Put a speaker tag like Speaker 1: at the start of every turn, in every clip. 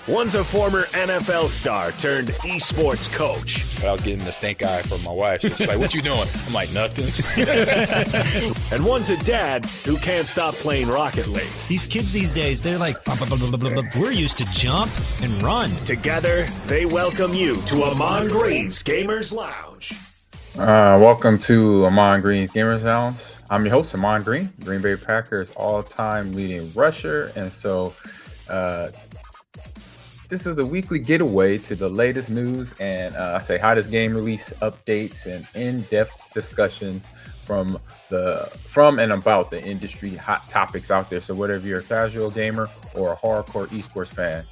Speaker 1: One's a former NFL star turned esports coach.
Speaker 2: I was getting the stink eye from my wife. She's like, "What you doing?" I'm like, "Nothing."
Speaker 1: And one's a dad who can't stop playing Rocket League.
Speaker 3: These kids these days, they're like, blah, blah, blah, blah, blah. We're used to jump and run.
Speaker 1: Together, they welcome you to Ahman Green's Gamers Lounge.
Speaker 4: Welcome to Ahman Green's Gamers Lounge. I'm your host, Ahman Green, Green Bay Packers all-time leading rusher. And so this is a weekly getaway to the latest news and I say hottest game release updates and in-depth discussions from and about the industry hot topics out there. So whether you're a casual gamer or a hardcore esports fan,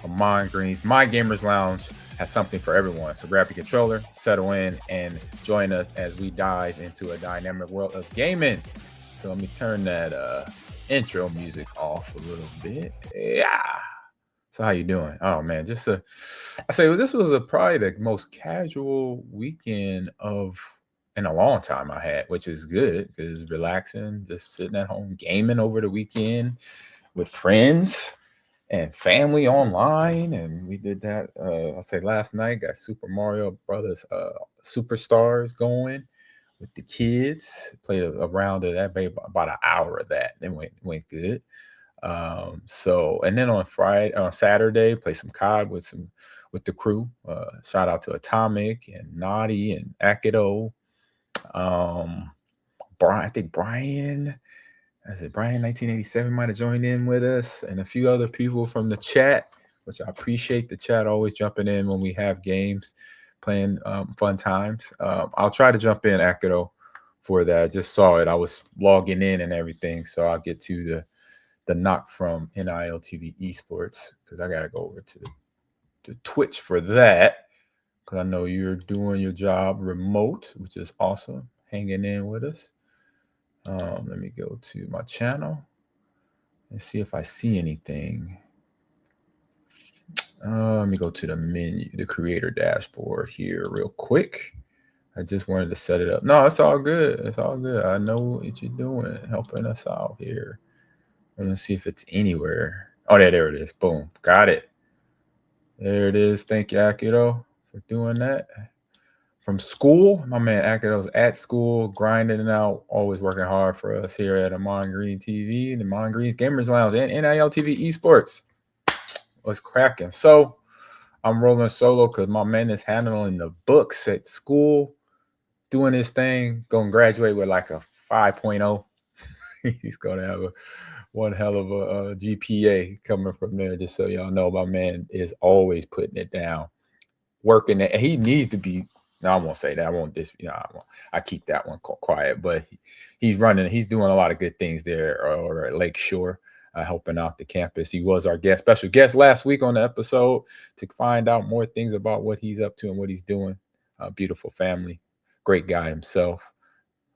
Speaker 4: Ahman Green's My Gamers Lounge has something for everyone. So grab your controller, settle in, and join us as we dive into a dynamic world of gaming. So let me turn that intro music off a little bit. Yeah. So how you doing? Oh man, this was probably the most casual weekend of in a long time I had, which is good because relaxing, just sitting at home gaming over the weekend with friends and family online. And we did that, I'll say last night, got Super Mario Brothers Superstars going with the kids. Played a round of that, maybe about an hour of that. Then went good. So, and then on Saturday, play some COD with the crew. Shout out to Atomic and Naughty and Akido. I think Brian 1987 might have joined in with us, and a few other people from the chat, which I appreciate the chat always jumping in when we have games, playing fun times. I'll try to jump in, Akido, for that. I just saw it. I was logging in and everything, so I'll get to the knock from NIL TV Esports, because I got to go over to Twitch for that, because I know you're doing your job remote, which is awesome, hanging in with us. Let me go to my channel and see if I see anything. Let me go to the menu, the creator dashboard here real quick. I just wanted to set it up. No, it's all good. It's all good. I know what you're doing, helping us out here. Let's see if it's anywhere. Oh, there it is. Boom. Got it. There it is. Thank you, Akido, for doing that. From school, my man Akido's at school, grinding it out, always working hard for us here at Ahman Green TV and Ahman Green's Gamers Lounge and NIL TV Esports. What's cracking? So I'm rolling solo because my man is handling the books at school, doing his thing, going to graduate with like a 5.0. He's going to have one hell of a GPA coming from there. Just so y'all know, my man is always putting it down, working it. He needs to be. No, I won't say that. I won't. I keep that one quiet. But he's running. He's doing a lot of good things there over at Lakeshore, helping out the campus. He was our special guest last week on the episode to find out more things about what he's up to and what he's doing. Beautiful family, great guy himself.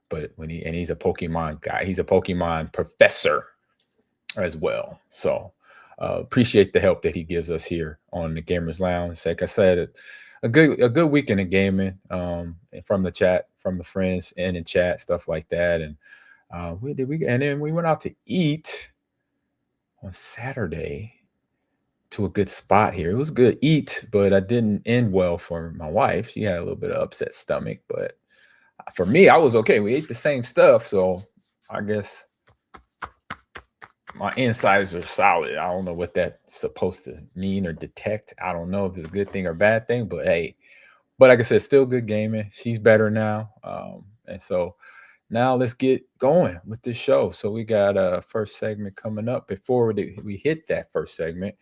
Speaker 4: But he's a Pokemon guy. He's a Pokemon professor as well. So appreciate the help that he gives us here on the Gamers Lounge. Like I said, a good weekend of gaming from the chat, from the friends and in chat, stuff like that. And then we went out to eat on Saturday to a good spot here. It was a good eat, but I didn't end well for my wife. She had a little bit of upset stomach, but for me, I was okay. We ate the same stuff, so I guess my insides are solid. I don't know what that's supposed to mean or detect. I don't know if it's a good thing or bad thing, but hey, but like I said, still good gaming. She's better now. And so now let's get going with this show. So we got a first segment coming up. Before we hit that first segment,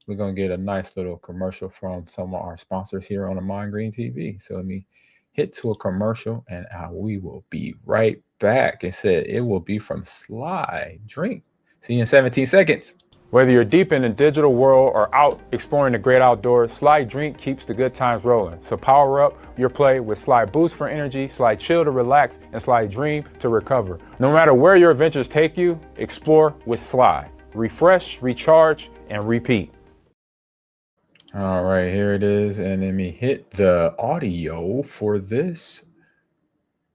Speaker 4: we're going to get a nice little commercial from some of our sponsors here on Ahman Green TV. So let me hit to a commercial and we will be right back. It said it will be from Sly Drink. See you in 17 seconds. Whether you're deep in the digital world or out exploring the great outdoors, Sly Drink keeps the good times rolling. So power up your play with Sly Boost for energy, Sly Chill to relax, and Sly Dream to recover. No matter where your adventures take you, explore with Sly. Refresh, recharge, and repeat. All right, here it is. And let me hit the audio for this.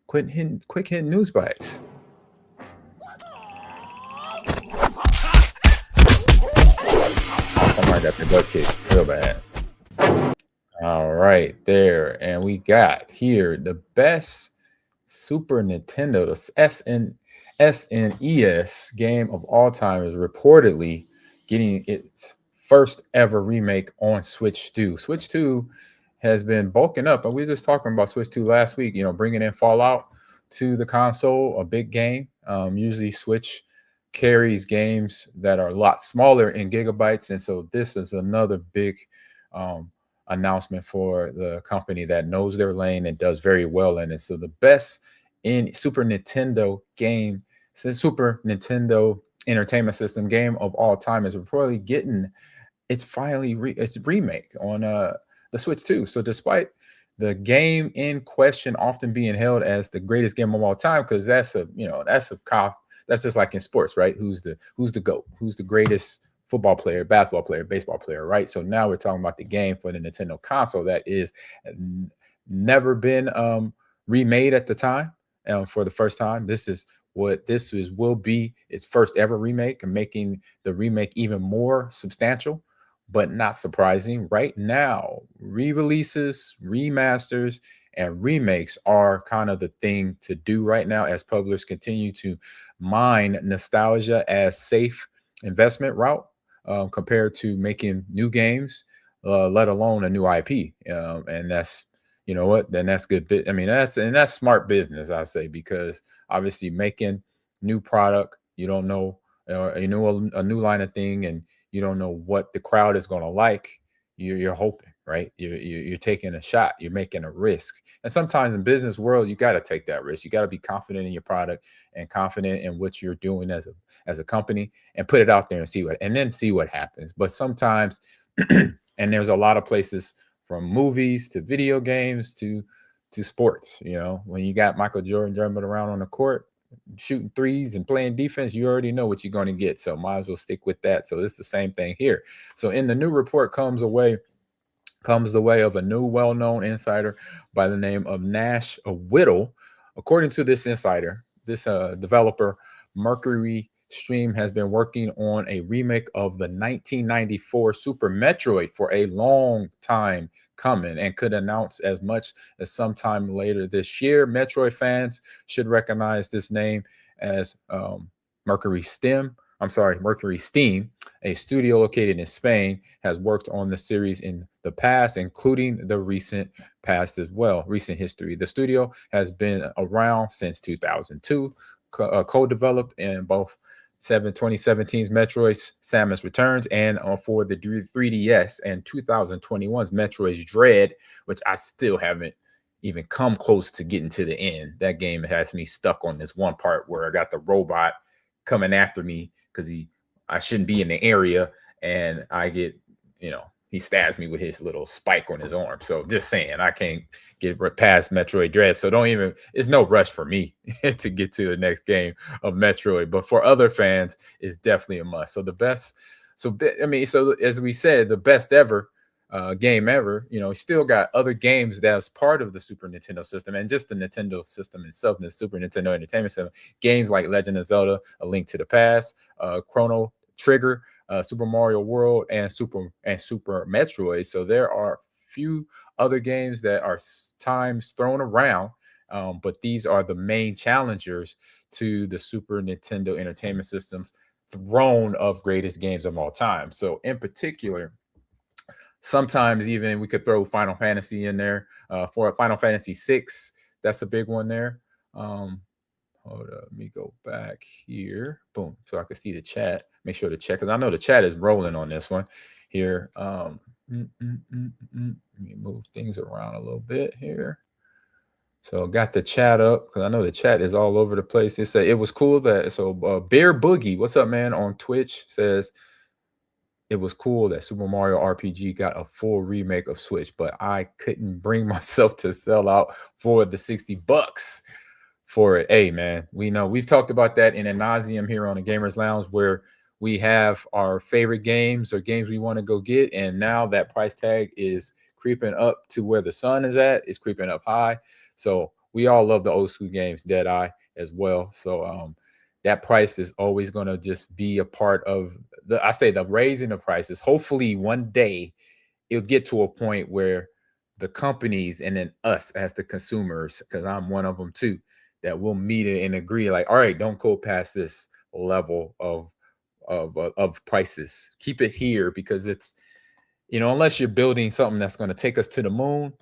Speaker 4: Quick hit news bites. I got the butt kick real bad. All right, there. And we got here the best Super Nintendo, the SNES game of all time is reportedly getting its first ever remake on Switch 2. Switch 2 has been bulking up, and we were just talking about Switch 2 last week, bringing in Fallout to the console, a big game. Usually Switch carries games that are a lot smaller in gigabytes, and so this is another big announcement for the company that knows their lane and does very well in it. So the best in Super Nintendo game, Super Nintendo Entertainment System game of all time is reportedly getting its remake on the Switch 2. So despite the game in question often being held as the greatest game of all time, because that's just like in sports, right? Who's the GOAT? Who's the greatest football player, basketball player, baseball player, right? So now we're talking about the game for the Nintendo console that is never been remade at the time for the first time. This is will be its first ever remake, and making the remake even more substantial. But not surprising, right now, re-releases, remasters, and remakes are kind of the thing to do right now, as publishers continue to mine nostalgia as safe investment route compared to making new games, let alone a new IP. And that's, you know what, then that's good. I mean, that's smart business, I say, because obviously making new product, you don't know, a new line of thing, and you don't know what the crowd is going to like. You're hoping, right? You're taking a shot. You're making a risk. And sometimes in business world, you got to take that risk. You got to be confident in your product and confident in what you're doing as a company, and put it out there and see what happens. But sometimes, and there's a lot of places, from movies to video games to sports. You know, when you got Michael Jordan jumping around on the court, shooting threes and playing defense, you already know what you're going to get. So might as well stick with that. So it's the same thing here. So in the new report comes the way of a new well-known insider by the name of Nash Whittle. According to this insider, this developer, Mercury Stream, has been working on a remake of the 1994 Super Metroid for a long time coming, and could announce as much as sometime later this year. Metroid fans should recognize this name as Mercury Steam, a studio located in Spain, has worked on the series in the past, including the recent past as well, recent history. The studio has been around since 2002, co-developed in both 2017's Metroid's Samus Returns and for the 3DS, and 2021's Metroid's Dread, which I still haven't even come close to getting to the end. That game has me stuck on this one part where I got the robot coming after me because I shouldn't be in the area, and I get, he stabs me with his little spike on his arm. So just saying, I can't get past Metroid Dread. So it's no rush for me to get to the next game of Metroid. But for other fans, it's definitely a must. So so as we said, the best ever game ever, still got other games that's part of the Super Nintendo system, and just the Nintendo system itself, the Super Nintendo Entertainment System. Games like Legend of Zelda, A Link to the Past, Chrono Trigger, Super Mario World, and Super Metroid. So there are few other games that are times thrown around, but these are the main challengers to the Super Nintendo Entertainment System's throne of greatest games of all time. So in particular, sometimes even we could throw Final Fantasy in there for Final Fantasy VI. That's a big one there. Hold up, let me go back here. Boom, so I can see the chat. Make sure to check, because I know the chat is rolling on this one here. Let me move things around a little bit here. So got the chat up, because I know the chat is all over the place. It said it was cool that, Bear Boogie, what's up, man, on Twitch, says it was cool that Super Mario RPG got a full remake of Switch, but I couldn't bring myself to sell out for the $60 for it. Hey, man, we know we've talked about that in ad nauseum here on the Gamers Lounge, where we have our favorite games or games we want to go get, and now that price tag is creeping up to where the sun is at. It's creeping up high. So we all love the old school games, Deadeye as well. So that price is always going to just be a part of the raising the prices. Hopefully one day it'll get to a point where the companies, and then us as the consumers, because I'm one of them too, that will meet it and agree, like, all right, don't go past this level of prices. Keep it here, because it's, unless you're building something that's going to take us to the moon,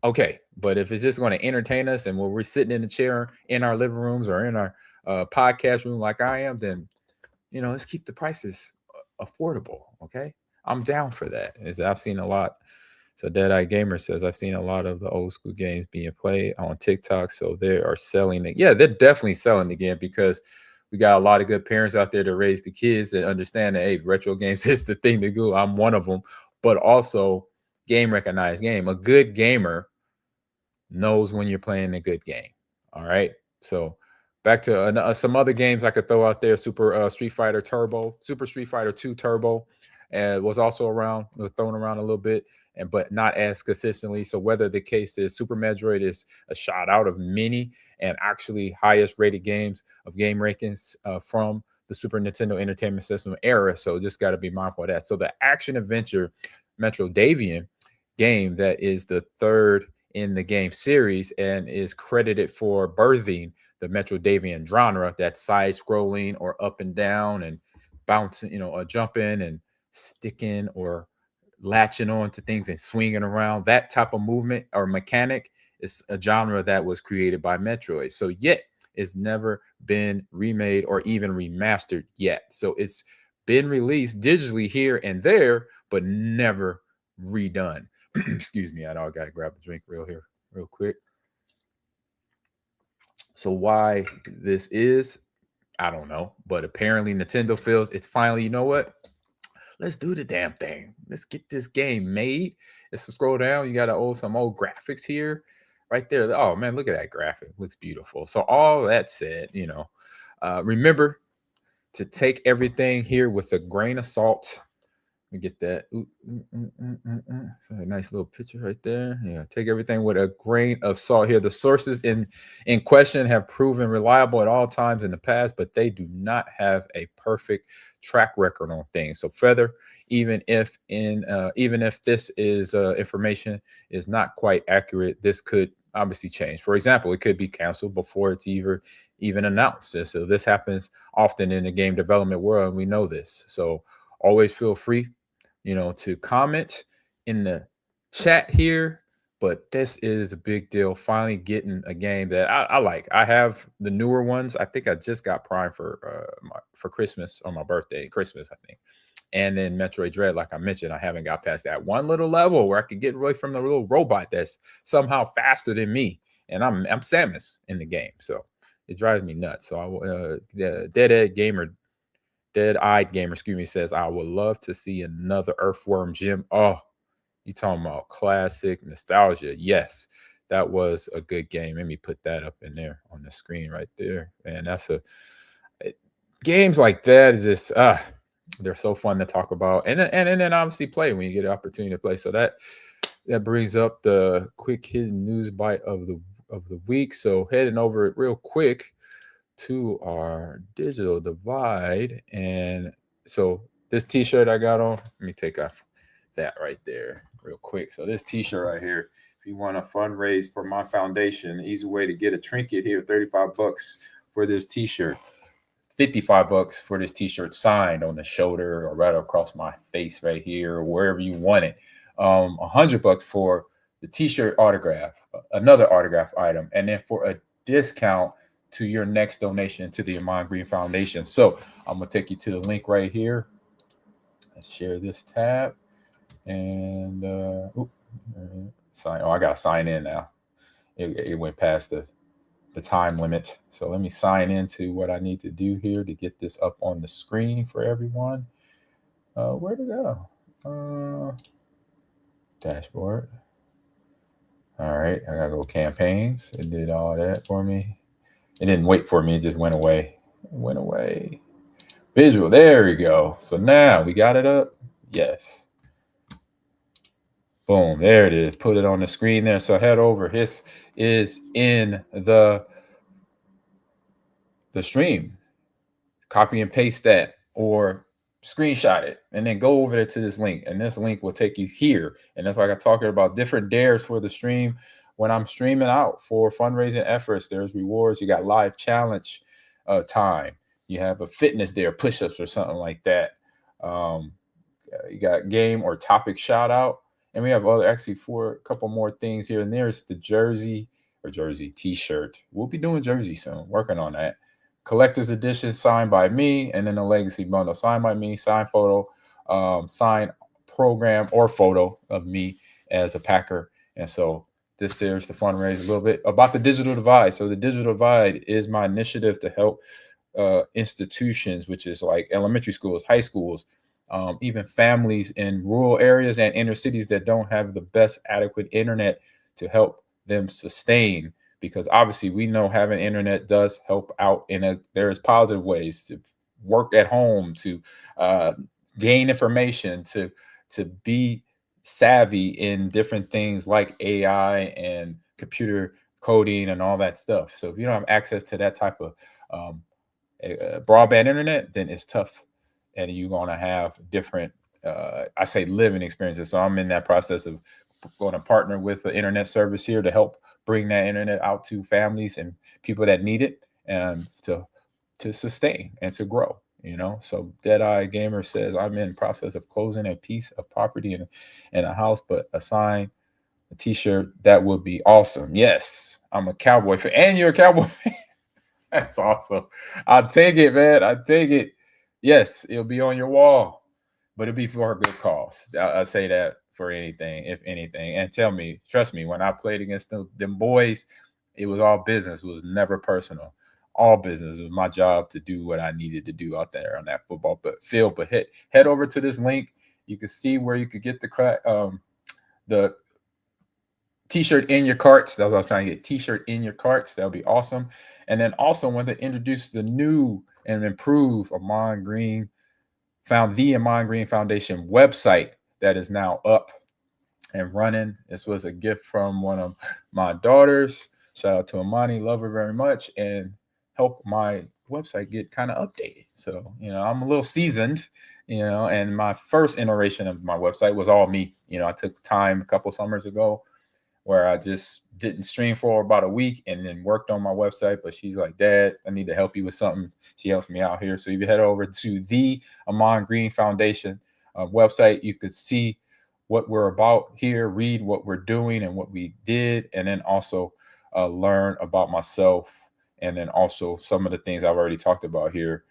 Speaker 4: okay. But if it's just going to entertain us, and when we're sitting in a chair in our living rooms or in our podcast room like I am, then let's keep the prices affordable. Okay, I'm down for that. As I've seen a lot. So Deadeye Gamer says, I've seen a lot of the old school games being played on TikTok. So they are selling it. Yeah, they're definitely selling again, because we got a lot of good parents out there to raise the kids and understand that, hey, retro games is the thing to do. I'm one of them. But also, game recognized game. A good gamer knows when you're playing a good game. All right. So back to some other games I could throw out there. Super Street Fighter 2 Turbo, was also around, was thrown around a little bit. but not as consistently. So whether the case is Super Metroid is a shot out of many and actually highest rated games of game rankings from the Super Nintendo Entertainment System era. So just got to be mindful of that. So the action adventure Metroidvania game that is the third in the game series and is credited for birthing the Metroidvania genre, that's side scrolling or up and down and bouncing, jumping and sticking or latching on to things and swinging around. That type of movement or mechanic is a genre that was created by Metroid. So yet it's never been remade or even remastered yet. So it's been released digitally here and there, but never redone. Excuse me, I know I gotta grab a drink real quick. So why this is, I don't know, but apparently Nintendo feels it's finally, you know what? Let's do the damn thing. Let's get this game made. Let's scroll down. You got some old graphics here, right there. Oh man, look at that graphic. Looks beautiful. So all that said, remember to take everything here with a grain of salt. Let me get that. So a nice little picture right there. Yeah, take everything with a grain of salt here. The sources in question have proven reliable at all times in the past, but they do not have a perfect track record on things. So Feather, even if this is information is not quite accurate, this could obviously change. For example, it could be canceled before it's even announced. So this happens often in the game development world, and we know this. So always feel free, to comment in the chat here. But this is a big deal. Finally getting a game that I like. I have the newer ones. I think I just got Prime for Christmas, on my birthday, Christmas, I think. And then Metroid Dread, like I mentioned, I haven't got past that one little level where I could get away from the little robot that's somehow faster than me, and I'm Samus in the game. So it drives me nuts. So the Dead-Eyed Gamer, says, I would love to see another Earthworm Jim. Oh, you talking about classic nostalgia? Yes, that was a good game. Let me put that up in there on the screen right there. And that's games like that is just they're so fun to talk about, and then obviously play when you get an opportunity to play. So that brings up the quick hidden news bite of the week. So heading over it real quick to our digital divide, and so this T-shirt I got on. Let me take off that right there real quick. So this T-shirt right here, if you want to fundraise for my foundation, easy way to get a trinket here, $35 for this T-shirt, $55 for this T-shirt signed on the shoulder or right across my face right here, or wherever you want it. $100 for the T-shirt autograph, another autograph item, and then for a discount to your next donation to the Ahman Green Foundation. So I'm gonna take you to the link right here. Let's share this tab, and sign. Oh, I gotta sign in now. It went past the time limit. So let me sign into what I need to do here to get this up on the screen for everyone. Where'd it go? Dashboard. All right, I gotta go campaigns. It did all that for me. It didn't wait for me, it just went away. It went away. Visual, there we go. So now we got it up. Yes. Boom, there it is. Put it on the screen there. So head over. This is in the stream. Copy and paste that, or screenshot it, and then go over there to this link. And this link will take you here. And that's why I got talking about different dares for the stream. When I'm streaming out for fundraising efforts, there's rewards. You got live challenge time. You have a fitness dare, push-ups or something like that. You got game or topic shout out. And we have actually a couple more things here. And there's the jersey T-shirt. We'll be doing jersey soon, working on that. Collector's edition signed by me, and then the legacy bundle signed by me, signed photo, signed program or photo of me as a Packer. And so this is to fundraise a little bit about the digital divide. So the digital divide is my initiative to help institutions, which is like elementary schools, high schools, even families in rural areas and inner cities that don't have the best adequate internet to help them sustain. Because obviously we know having internet does help out there's positive ways to work at home, to gain information, to be savvy in different things like AI and computer coding and all that stuff. So if you don't have access to that type of um, broadband internet, then it's tough, and you're gonna have different, I say, living experiences. So I'm in that process of going to partner with the internet service here to help bring that internet out to families and people that need it, and to sustain and to grow. So Deadeye Gamer says, I'm in process of closing a piece of property in a house, but assign a t-shirt. That would be awesome. Yes, I'm a cowboy fan, and you're a cowboy. That's awesome. I'll take it, man. I take it. Yes, it'll be on your wall, but it'll be for a good cause. I say that for anything, if anything. And trust me, when I played against them boys, it was all business. It was never personal. All business. It was my job to do what I needed to do out there on that football field. But head over to this link. You can see where you could get the t-shirt in your carts. That's what I was trying to get. T-shirt in your carts. That would be awesome. And then also when they introduce the new and improved the Ahman Green Foundation website that is now up and running. This was a gift from one of my daughters. Shout out to Amani, love her very much, and help my website get kind of updated. So, I'm a little seasoned, and my first iteration of my website was all me. I took time a couple summers ago where I just didn't stream for about a week and then worked on my website. But she's like, Dad, I need to help you with something. She helps me out here. So if you head over to the Ahman Green Foundation website, you could see what we're about here, read what we're doing and what we did, and then also learn about myself, and then also some of the things I've already talked about here.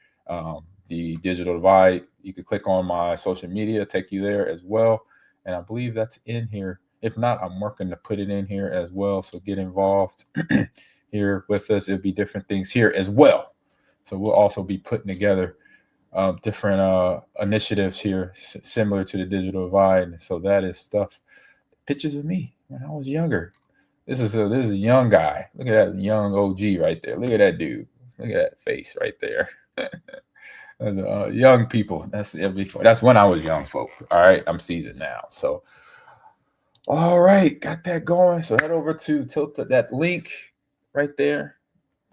Speaker 4: The digital divide, you could click on my social media, take you there as well. And I believe that's in here. If not, I'm working to put it in here as well. So get involved here with us. It'll be different things here as well. So we'll also be putting together different initiatives here, similar to the digital divide. So that is stuff, pictures of me when I was younger. This is a young guy. Look at that young OG right there. Look at that dude. Look at that face right there. As young people, that's when I was young folk. All right, I'm seasoned now. So all right, got that going. So head over to that link right there.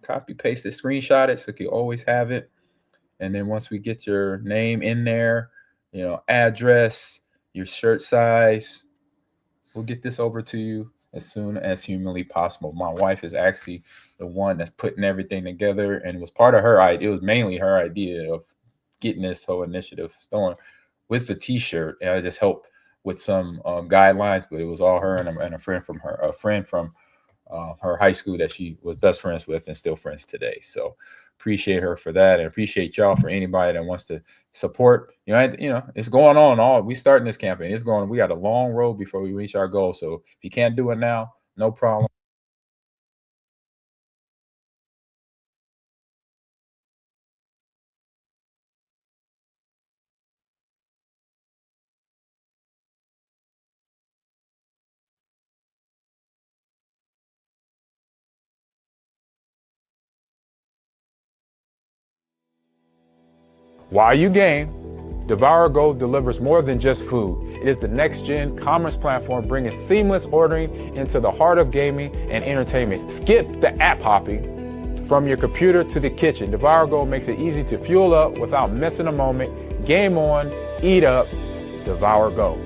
Speaker 4: Copy, paste it, screenshot it so you can always have it. And then once we get your name in there, address, your shirt size, we'll get this over to you as soon as humanly possible. My wife is actually the one that's putting everything together, and it was part of her idea. It was mainly her idea of getting this whole initiative started with the t-shirt, and I just helped with some guidelines, but it was all her and a friend from her high school that she was best friends with and still friends today. So appreciate her for that, and appreciate y'all for anybody that wants to support. It's going on. We starting this campaign. We got a long road before we reach our goal. So if you can't do it now, no problem. While you game, Devour Go delivers more than just food. It is the next-gen commerce platform bringing seamless ordering into the heart of gaming and entertainment. Skip the app hopping from your computer to the kitchen. Devour Go makes it easy to fuel up without missing a moment. Game on, eat up, Devour Go.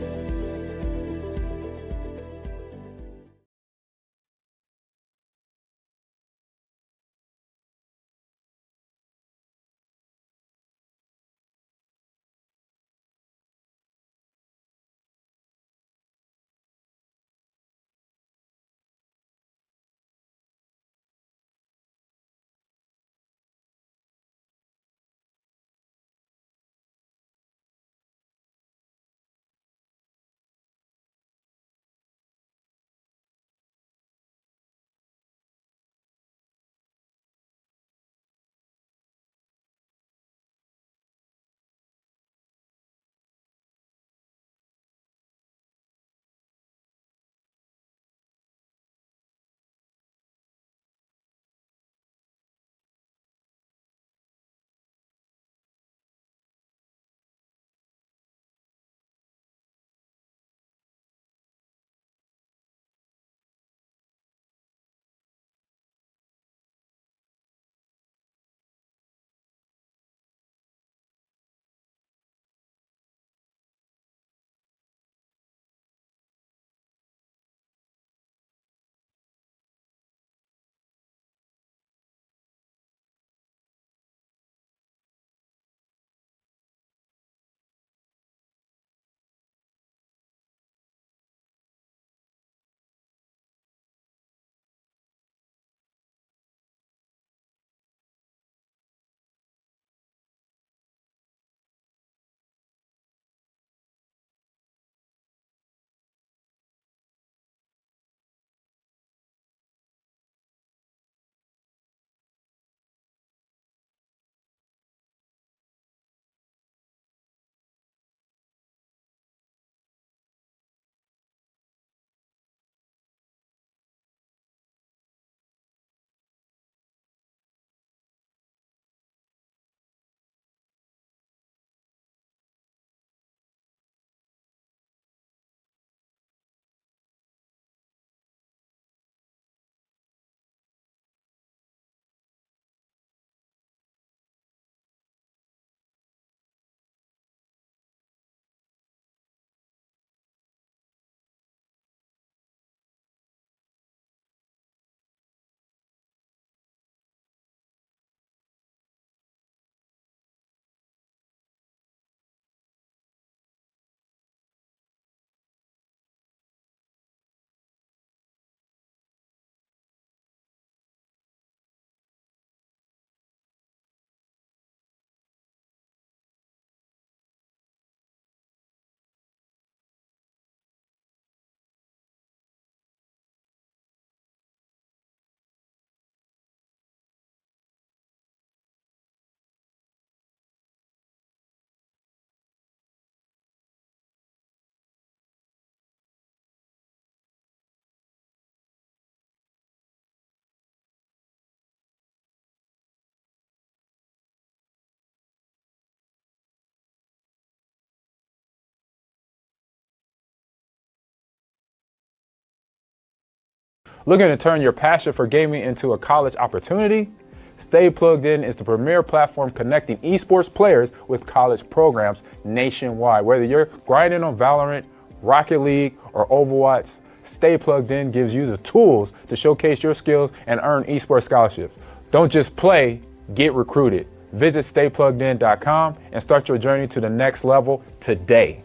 Speaker 4: Looking to turn your passion for gaming into a college opportunity? Stay Plugged In is the premier platform connecting esports players with college programs nationwide. Whether you're grinding on Valorant, Rocket League, or Overwatch, Stay Plugged In gives you the tools to showcase your skills and earn esports scholarships. Don't just play, get recruited. Visit staypluggedin.com and start your journey to the next level today.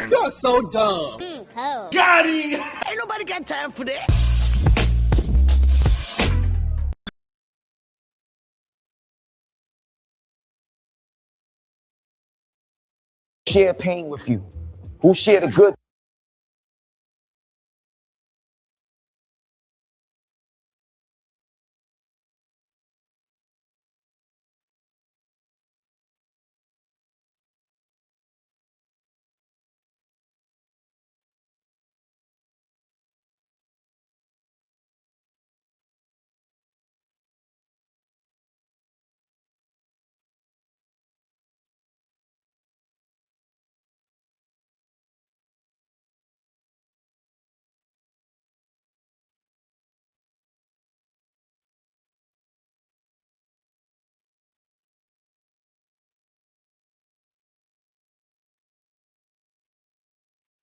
Speaker 5: You're so dumb.
Speaker 6: Got him! Ain't nobody got time for that.
Speaker 5: Share pain with you. Who share the good?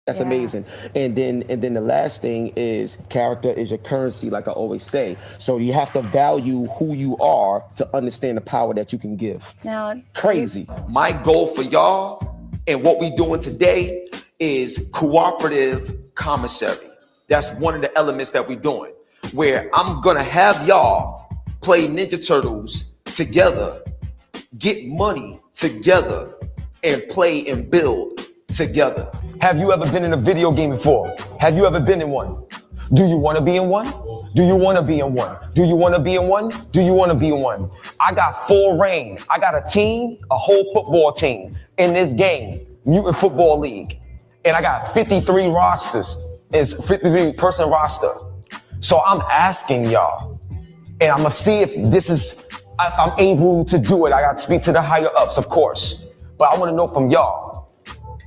Speaker 5: That's amazing. And then the last thing is character is your currency, like I always say. So you have to value who you are to understand the power that you can give.
Speaker 7: Now,
Speaker 5: Crazy. My goal for y'all and what we doing today is cooperative commissary. That's one of the elements that we doing, where I'm gonna have y'all play Ninja Turtles together, get money together, and play and build together. Have you ever been in a video game before? Have you ever been in one? Do you want to be in one? Do you want to be in one? Do you want to be in one? Do you want to be in one? I got full reign. I got a team, a whole football team in this game, Mutant Football League. And I got 53 rosters. It's 53 person roster. So I'm asking y'all, and I'm going to see if if I'm able to do it. I got to speak to the higher ups, of course. But I want to know from y'all,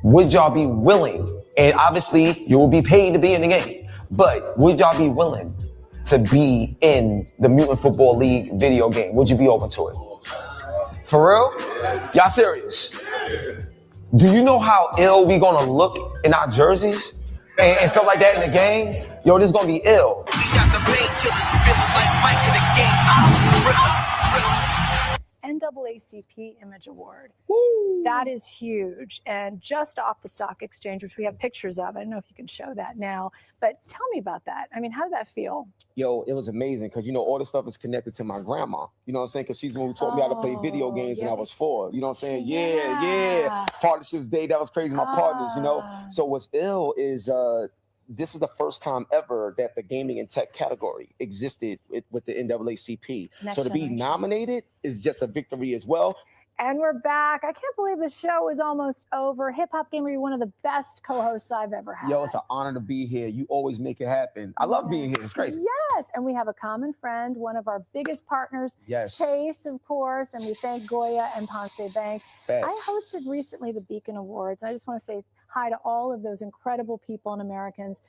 Speaker 5: would y'all be willing? And obviously, you will be paid to be in the game. But would y'all be willing to be in the Mutant Football League video game? Would you be open to it? For real? Y'all serious? Do you know how ill we gonna look in our jerseys and stuff like that in the game? Yo, this gonna be ill.
Speaker 7: NAACP Image Award. Woo. That is huge. And just off the stock exchange, which we have pictures of. I don't know if you can show that now, but tell me about that. I mean, how did that feel?
Speaker 5: Yo, it was amazing because, you know, all the stuff is connected to my grandma. You know what I'm saying? Because she's the one who taught me how to play video games when I was 4. You know what I'm saying? Yeah. Partnerships Day, that was crazy. My partners, you know? So what's ill is this is the first time ever that the gaming and tech category existed with the NAACP. So to be nominated is just a victory as well.
Speaker 7: And we're back. I can't believe the show is almost over. Hip Hop Gamer, you're one of the best co-hosts I've ever had.
Speaker 5: Yo, it's an honor to be here. You always make it happen. I love being here. It's crazy.
Speaker 7: Yes, and we have a common friend, one of our biggest partners, Chase, of course, and we thank Goya and Ponce Bank.
Speaker 5: Thanks.
Speaker 7: I hosted recently the Beacon Awards, and I just want to say hi to all of those incredible people and Americans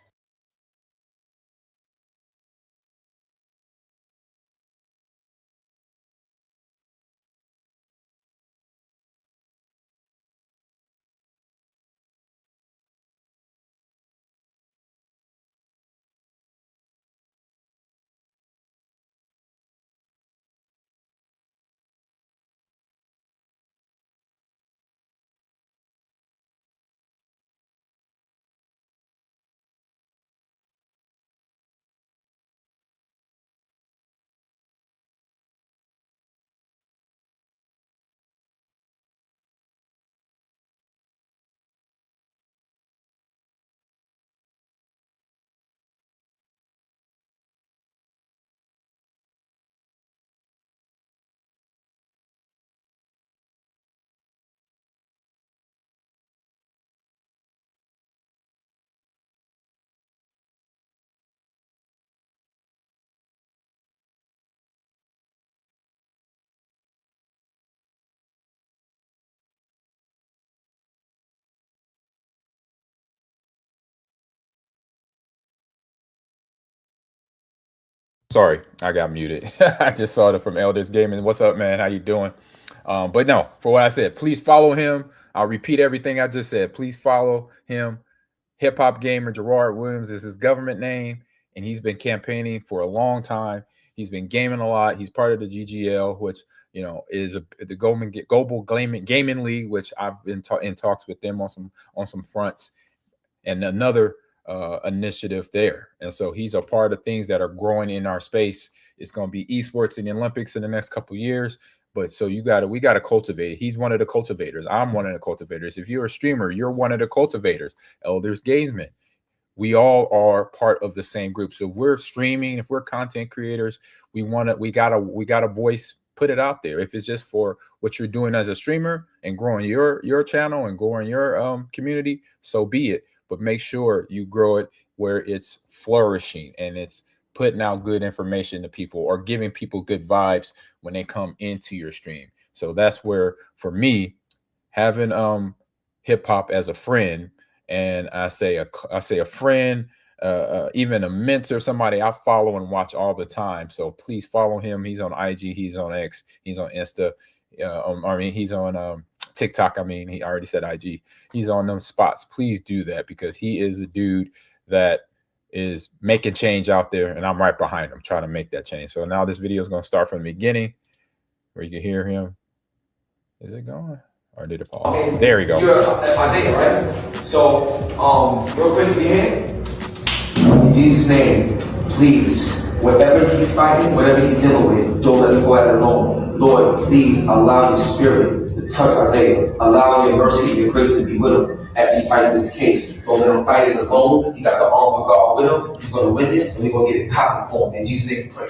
Speaker 4: Sorry, I got muted. I just saw it from Elders Gaming. What's up, man? How you doing? But no, for what I said, please follow him. I'll repeat everything I just said. Please follow him. Hip Hop Gamer Gerard Williams is his government name, and he's been campaigning for a long time. He's been gaming a lot. He's part of the GGL, which is the global gaming league, which I've been in talks with them on some fronts, and another initiative there. And so he's a part of things that are growing in our space. It's going to be esports in the Olympics in the next couple of years. But so we got to cultivate it. He's one of the cultivators. I'm one of the cultivators. If you're a streamer, you're one of the cultivators. Elders Gamesman. We all are part of the same group. So if we're streaming, if we're content creators, we got a voice, put it out there. If it's just for what you're doing as a streamer and growing your channel and growing your community, so be it. But make sure you grow it where it's flourishing and it's putting out good information to people or giving people good vibes when they come into your stream. So that's where, for me, having hip hop as a friend, and I say a friend, even a mentor, somebody I follow and watch all the time. So please follow him. He's on IG, he's on X, he's on Insta. He's on TikTok. He already said IG. He's on them spots. Please do that, because he is a dude that is making change out there, and I'm right behind him trying to make that change. So now this video is going to start from the beginning where you can hear him. Is it going? Or did it pause? Okay. There we go.
Speaker 5: You're Isaiah, right? So, real quick, your hand. In Jesus' name, please, whatever he's fighting, whatever he's dealing with, don't let him go at it alone. Lord, please allow your spirit to touch Isaiah. Allow your mercy and your grace to be with him as he fights this case. Don't let him fight it alone. He got the arm of God with him. He's going to win this, and we're going to get it cotton for him. In Jesus' name, pray.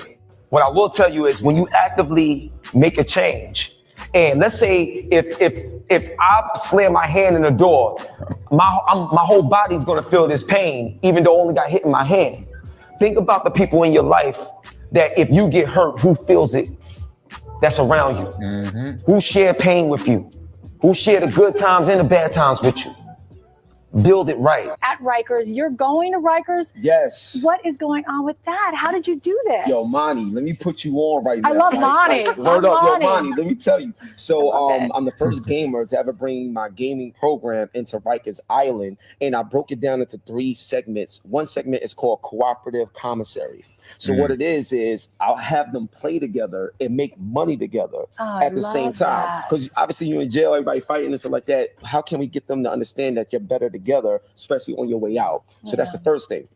Speaker 5: What I will tell you is, when you actively make a change, and let's say if I slam my hand in the door, my whole body's going to feel this pain, even though I only got hit in my hand. Think about the people in your life that if you get hurt, who feels it? That's around you. Mm-hmm. Who share pain with you? Who share the good times and the bad times with you? Build it right.
Speaker 7: At Rikers, you're going to Rikers?
Speaker 8: Yes.
Speaker 7: What is going on with that? How did you do this?
Speaker 8: Yo, Monty, let me put you on right now.
Speaker 7: I love Monty.
Speaker 8: Word up, yo, Monty, let me tell you. So I'm the first gamer to ever bring my gaming program into Rikers Island, and I broke it down into 3 segments. One segment is called Cooperative Commissary. So what it is I'll have them play together and make money together at the same time. Because obviously you're in jail, everybody fighting and stuff like that. How can we get them to understand that you're better together, especially on your way out? So that's the first thing.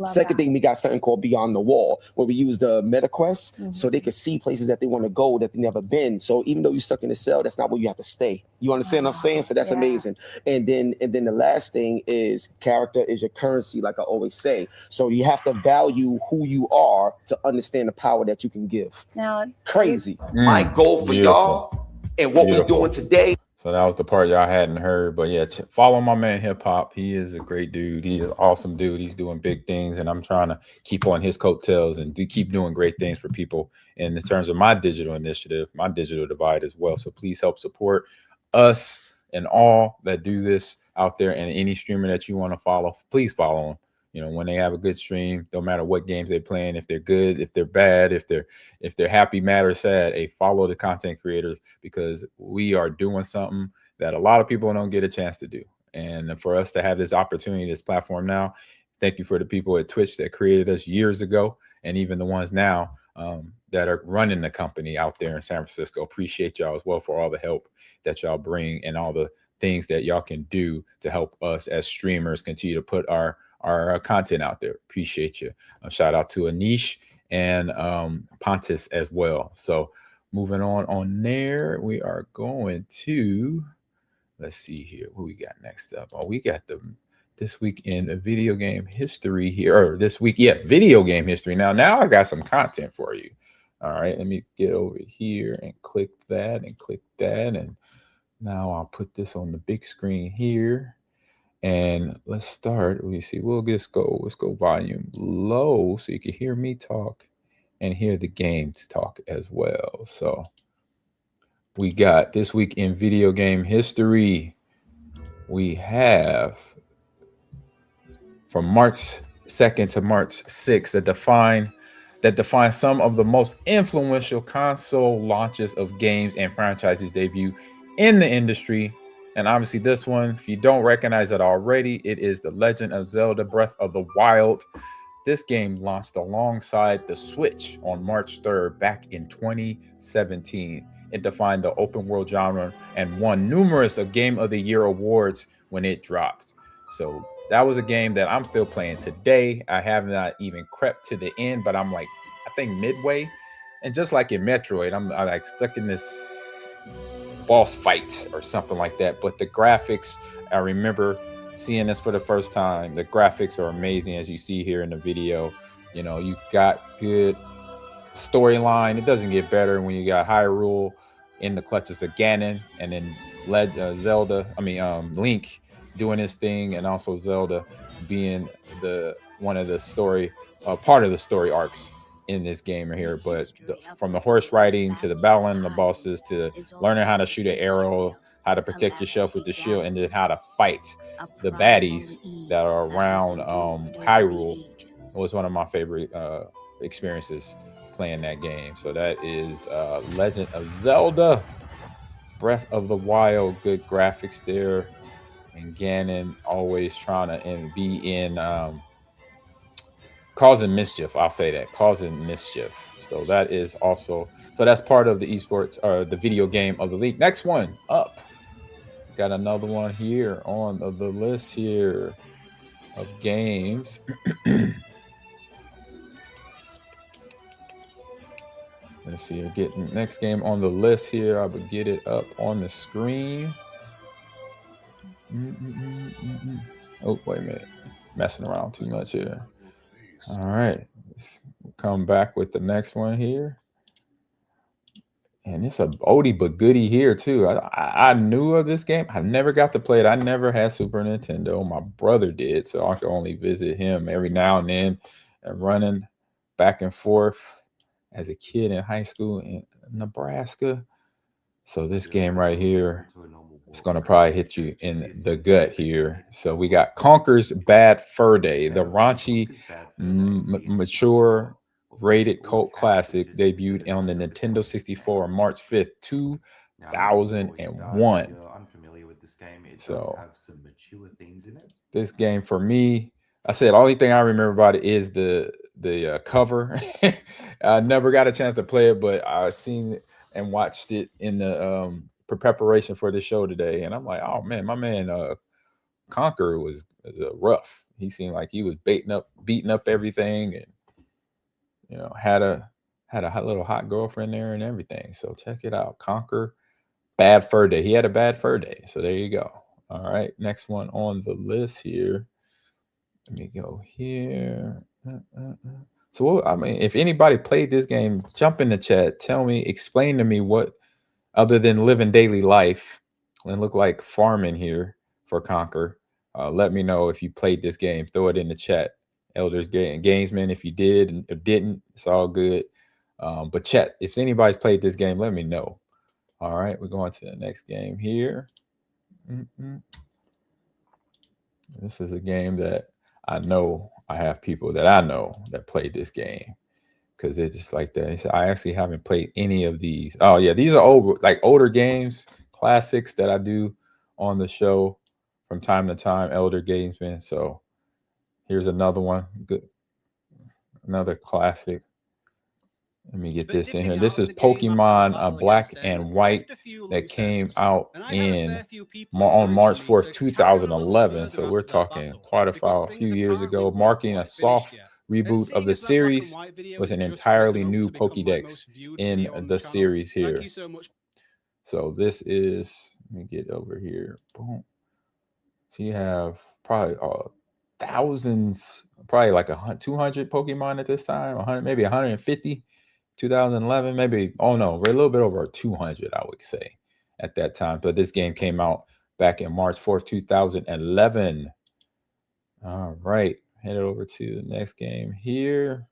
Speaker 8: Second thing, we got something called Beyond the Wall, where we use the MetaQuest so they can see places that they want to go that they've never been. So even though you're stuck in a cell, that's not where you have to stay. You understand what I'm saying? So that's amazing. And then the last thing is, character is your currency, like I always say. So you have to value who you are to understand the power that you can give.
Speaker 7: Now,
Speaker 5: crazy. My goal for y'all and what we're doing today.
Speaker 4: So that was the part y'all hadn't heard. But yeah, follow my man Hip Hop. He is a great dude. He is an awesome dude. He's doing big things, and I'm trying to keep on his coattails and keep doing great things for people in terms of my digital initiative, my digital divide as well. So please help support us and all that do this out there. And any streamer that you want to follow, please follow them. When they have a good stream, no matter what games they're playing, if they're good, if they're bad, if they're happy, mad, or sad, follow the content creators, because we are doing something that a lot of people don't get a chance to do. And for us to have this opportunity, this platform now, thank you for the people at Twitch that created us years ago, and even the ones now that are running the company out there in San Francisco. Appreciate y'all as well for all the help that y'all bring and all the things that y'all can do to help us as streamers continue to put our content out there. Appreciate you. Shout out to Anish and Pontus as well. So moving on there, we are going to, let's see here, what we got next up. We got this week in video game history here, or this week, video game history. Now I got some content for you. All right, let me get over here and click that, and now I'll put this on the big screen here. And let's start. Let me see. Let's go volume low so you can hear me talk and hear the games talk as well. So we got this week in video game history. We have from March 2nd to March 6th, a Define that defines some of the most influential console launches of games and franchises debut in the industry. And obviously this one, if you don't recognize it already, it is The Legend of Zelda Breath of the Wild. This game launched alongside the Switch on March 3rd back in 2017. It defined the open world genre and won numerous of Game of the Year awards when it dropped. So that was a game that I'm still playing today. I have not even crept to the end, but I'm like, I think midway. And just like in Metroid, I'm like stuck in this boss fight or something like that. But the graphics, I remember seeing this for the first time. The graphics are amazing, as you see here in the video. You know, you got good storyline. It doesn't get better when you got Hyrule in the clutches of Ganon, and then Link doing his thing, and also Zelda being one of the story part of the story arcs in this game right here. But from the horse riding to the battling the bosses to learning how to shoot an arrow, how to protect yourself with the shield, and then how to fight the baddies that are around Hyrule was one of my favorite experiences playing that game. So that is Legend of Zelda Breath of the Wild. Good graphics there, and Ganon always trying to be in causing mischief. I'll say that, causing mischief. So that is also, so that's part of the esports or the video game of the league. Next one up, got another one here on the list here of games. Let's see, we're getting next game on the list here. I will get it up on the screen. Oh, wait a minute. Messing around too much here. All right. Let's come back with the next one here. And it's a oldie but goodie here, too. I knew of this game. I never got to play it. I never had Super Nintendo. My brother did, so I could only visit him every now and then and running back and forth as a kid in high school in Nebraska. So this game right here, it's going to probably hit you in the gut here. So we got Conker's Bad Fur Day, the raunchy, mature, rated cult classic, debuted on the Nintendo 64 on March 5th, 2001. So this game for me, I said, only thing I remember about it is the cover. I never got a chance to play it, but I seen it and watched it in the preparation for the show today, and I'm like, oh man, my man Conquer was rough. He seemed like he was beating up everything, and you know, had a little hot girlfriend there and everything. So check it out, Conquer Bad Fur Day. He had a bad fur day, so there you go. All right, next one on the list here. Let me go here. So, I mean, if anybody played this game, jump in the chat. Tell me, explain to me what, other than living daily life, and look like farming here for Conquer. Let me know if you played this game. Throw it in the chat. Elders Gamesman, if you did and if didn't, it's all good. But chat, if anybody's played this game, let me know. All right, we're going to the next game here. This is a game that I know I have people that I know that played this game, because it's just like that. I actually haven't played any of these. Oh yeah, these are older games, classics that I do on the show from time to time. Elder Gamesman. So here's another one. Good, another classic. Let me get this in here. This is Pokemon Black and White that came out on March 4th, 2011. So we're talking quite a few years ago, marking a soft reboot of the series with an entirely new Pokédex in the series here. So this is, let me get over here. Boom. So you have probably thousands, probably like 200 Pokemon at this time, 100, maybe 150. 2011, maybe, oh no, we're a little bit over 200, I would say, at that time. But this game came out back in March 4th, 2011. All right, head over to the next game here.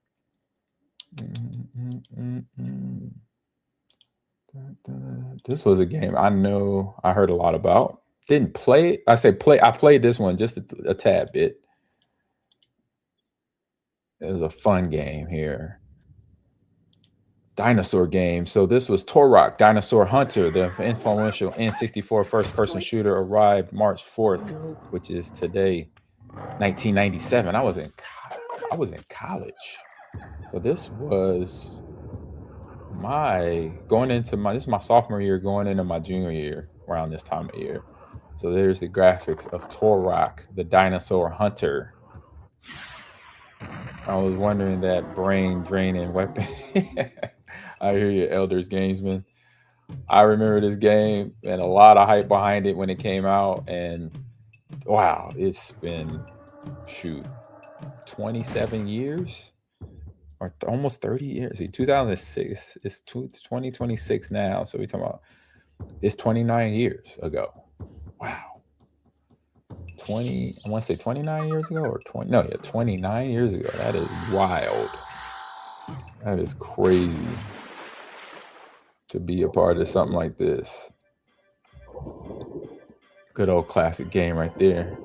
Speaker 4: This was a game I know I heard a lot about. Didn't play it. I played this one just a tad bit. It was a fun game here. dinosaur game. So this was Turok Dinosaur Hunter, the influential N64 first-person shooter, arrived March 4th, which is today, 1997. I was in college. So this was this is my sophomore year going into my junior year around this time of year. So there's the graphics of Turok, the Dinosaur Hunter. I was wondering that brain draining weapon. I hear you, Elders Gamesman. I remember this game and a lot of hype behind it when it came out. And wow, it's been 27 years or almost 30 years. See, 2006. It's 2026 now. So we're talking about it's 29 years ago. Wow. I want to say 29 years ago or 29 years ago. That is wild. That is crazy to be a part of something like this. Good old classic game right there.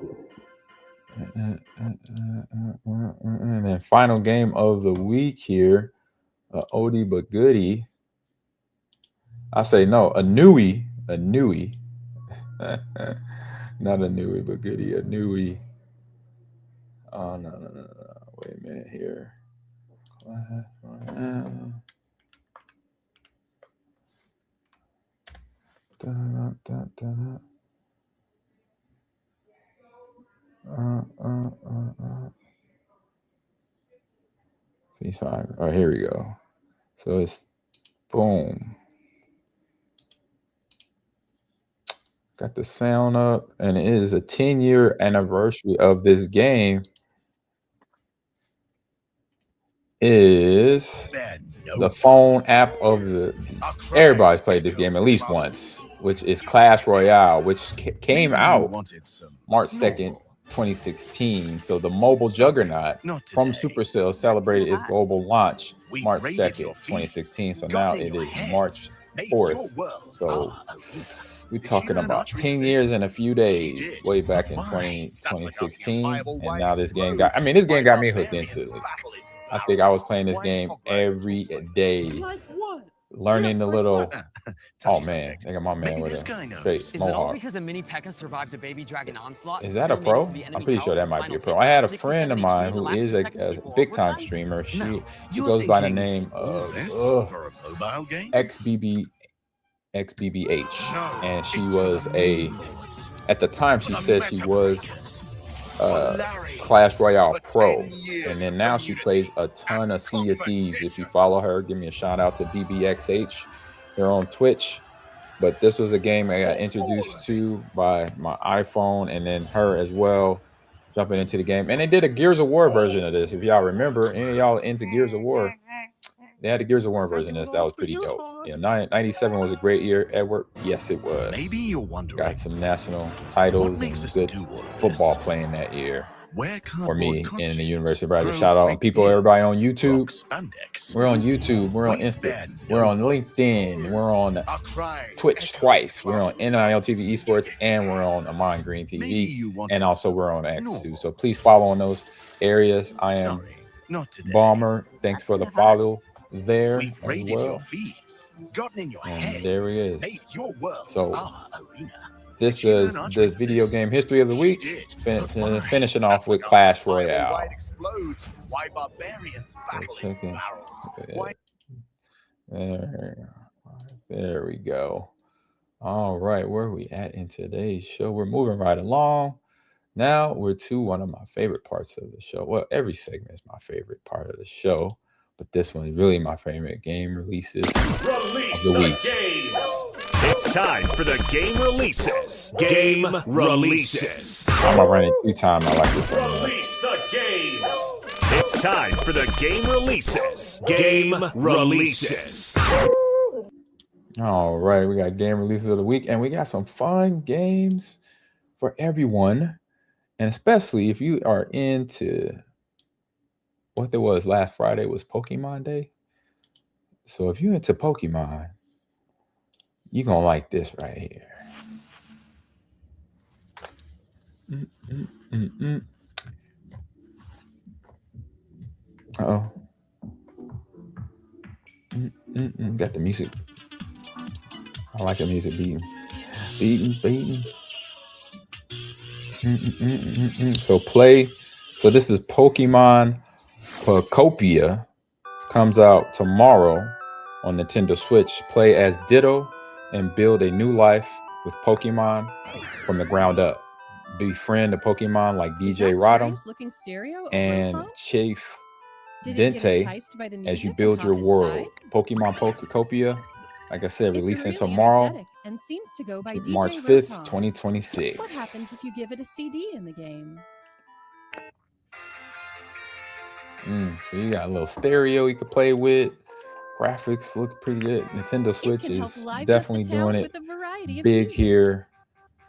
Speaker 4: And then final game of the week here, oldie but goodie. I say no, a newie. Not a newie but goodie, a newie. Oh, no. Wait a minute here. Phase 5. Oh, here we go. So it's boom. Got the sound up, and it is a 10-year anniversary of this game. Is the phone app of the everybody's played this game at least once, which is Clash Royale, which came out March 2nd, 2016. So the mobile juggernaut from Supercell celebrated its global launch March 2nd, 2016. So now it is March 4th. So we're talking about 10 years and a few days way back in 2016. And now this game got me hooked instantly. I think I was playing this game every day, learning the little. Oh man, I got my man with a straight
Speaker 9: Is it all
Speaker 4: mohawk.
Speaker 9: because a mini P.E.K.K.A. survived a baby dragon onslaught?
Speaker 4: Is that a pro? I'm pretty sure that might be a pro. I had a friend of mine who is a big time streamer. She goes by the name of XBBH, and she was at the time she said she was Clash Royale pro, and then now she plays a ton of Sea of Thieves. If you follow her, give me a shout out to BBXH. They're on Twitch. But this was a game I got introduced to by my iPhone, and then her as well, jumping into the game. And they did a Gears of War version of this. If y'all remember, any of y'all into Gears of War, they had a Gears of War version of this. That was pretty dope. Yeah, 97 was a great year, Edward. Yes, it was.
Speaker 10: Maybe you're wondering.
Speaker 4: Got some national titles and good football playing that year. For me in the University of Bradley. Shout out everybody on YouTube. We're on YouTube. We're on Insta. We're on LinkedIn. We're on Twitch twice. We're on NIL TV Esports, and we're on Ahman Green TV. And also we're on X too. So please follow on those areas. I am Bomber. Thanks for the follow there as well. And there he is. So this is the video game history of the week, finishing off with Clash Royale. There we go. All right, where are we at in today's show? We're moving right along. Now we're to one of my favorite parts of the show. Well, every segment is my favorite part of the show, but this one is really my favorite: game releases of the week.
Speaker 1: It's time for the game releases. Game releases.
Speaker 4: I'm gonna run it 2 times. I like this one.
Speaker 1: Release the games. It's time for the game releases. Game releases.
Speaker 4: All right, we got game releases of the week, and we got some fun games for everyone, and especially if you are into what there was last Friday was Pokemon Day. So if you're into Pokemon, you're going to like this right here. Uh-oh. Got the music. I like the music beating. So play. So this is Pokemon Pocopia. Comes out tomorrow on Nintendo Switch. Play as Ditto and build a new life with Pokemon from the ground up. Befriend a Pokemon like DJ Rodham and Chief Dente as you build your world. Pokemon Pocopia, like I said, releasing tomorrow,
Speaker 10: and seems to go by
Speaker 4: March
Speaker 10: DJ
Speaker 4: 5th,
Speaker 10: Rotom.
Speaker 4: 2026.
Speaker 10: What happens if you give it a CD in the game?
Speaker 4: So you got a little stereo you could play with. Graphics look pretty good. Nintendo Switch is definitely doing it big here.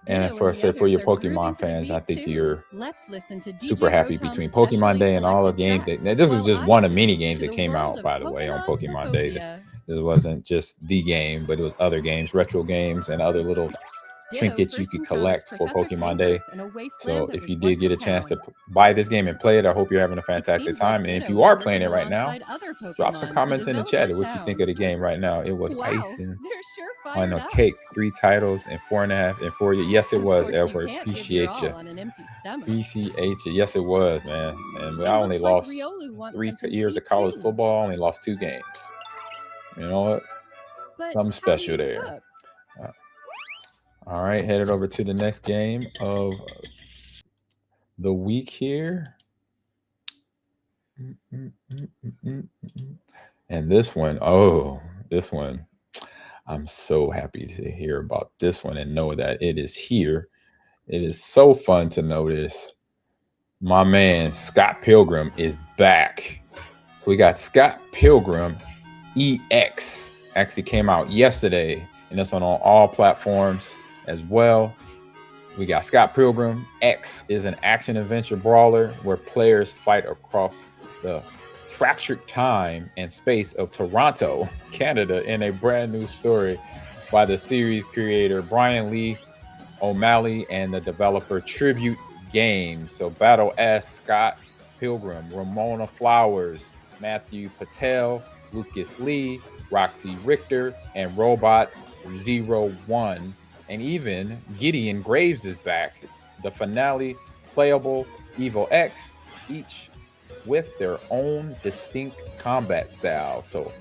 Speaker 4: And for your Pokemon fans, I think you're super happy between Pokemon Day and all the games. This is just one of many games that came out, by the way, on Pokemon Day. This wasn't just the game, but it was other games, retro games, and other little trinkets you could collect for Pokemon Day. So if you did get a chance to buy this game and play it, I hope you're having a fantastic time. And if you are playing it right now, drop some comments in the chat of what you think of the game right now. It was icing on a cake. 3 titles in 4.5 and 4 years. Yes, it was, Edward. Appreciate you. Appreciate you. Yes, it was, man. And I only lost 3 years of college football. I only lost 2 games. You know what? Something special there. All right, headed over to the next game of the week here. And this one, I'm so happy to hear about this one and know that it is here. It is so fun to notice. My man, Scott Pilgrim, is back. So we got Scott Pilgrim EX. Actually came out yesterday, and it's on all platforms as well. We got Scott Pilgrim X is an action-adventure brawler where players fight across the fractured time and space of Toronto, Canada, in a brand new story by the series creator Brian Lee O'Malley and the developer Tribute Games. So battle as Scott Pilgrim, Ramona Flowers, Matthew Patel, Lucas Lee, Roxy Richter, and Robot 01. And even Gideon Graves is back. The finale playable Evo X, each with their own distinct combat style. So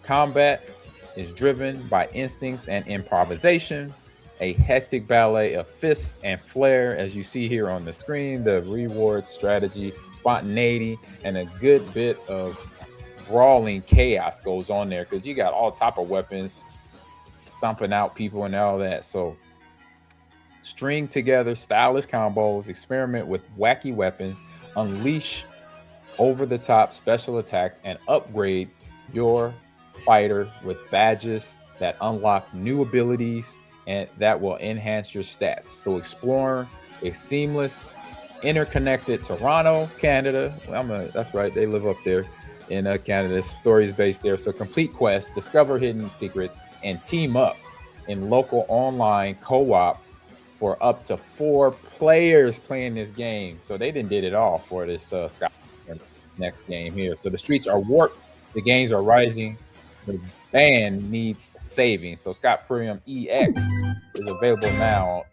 Speaker 4: combat is driven by instincts and improvisation, a hectic ballet of fists and flair, as you see here on the screen. The rewards, strategy, spontaneity, and a good bit of brawling chaos goes on there because you got all type of weapons, stomping out people and all that. So string together stylish combos, experiment with wacky weapons, unleash over-the-top special attacks, and upgrade your fighter with badges that unlock new abilities and that will enhance your stats. So explore a seamless, interconnected Toronto, Canada. That's right, they live up there in Canada. This story is based there. So complete quests, discover hidden secrets, and team up in local online co-op for up to 4 players playing this game. So they did it all for this Scott next game here. So the streets are warped, the games are rising, the band needs saving. So Scott Pilgrim EX is available now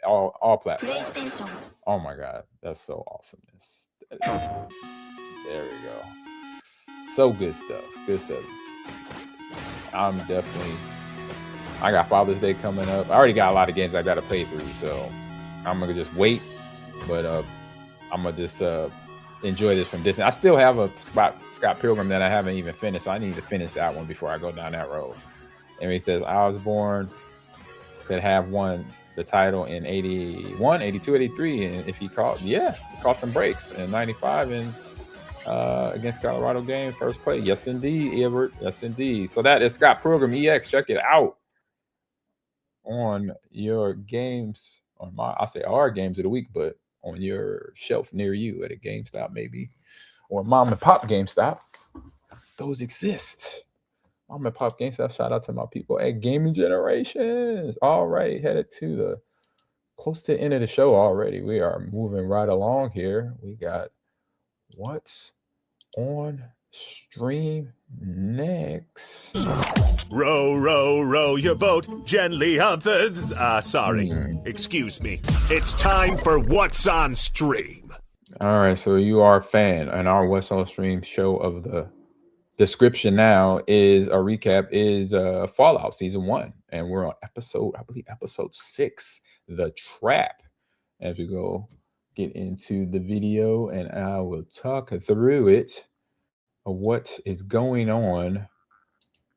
Speaker 4: on all platforms. Oh my God, that's so awesomeness. There we go. So good stuff. Good stuff. I got Father's Day coming up. I already got a lot of games I got to play through, so I'm gonna just wait. But I'm gonna just enjoy this from distance. I still have a Scott Pilgrim that I haven't even finished, so I need to finish that one before I go down that road. And he says Osborne could have won the title in 81, 82, 83, and if he caught some breaks in 95 and against Colorado game first play. Yes indeed, Everett. Yes indeed. So that is Scott Pilgrim EX. Check it out on your games, our games of the week, but on your shelf near you at a GameStop maybe, or mom and pop GameStop. Those exist. Mom and pop GameStop. Shout out to my people at Gaming Generations. All right, headed to close to the end of the show already. We are moving right along here. We got what's on stream next.
Speaker 1: Row, row, row your boat gently up the... sorry. Excuse me. It's time for What's on Stream.
Speaker 4: All right, so you are a fan, and our What's on Stream show of the description now is a recap is Fallout Season 1, and we're on episode 6, The Trap. As we go get into the video, and I will talk through it of what is going on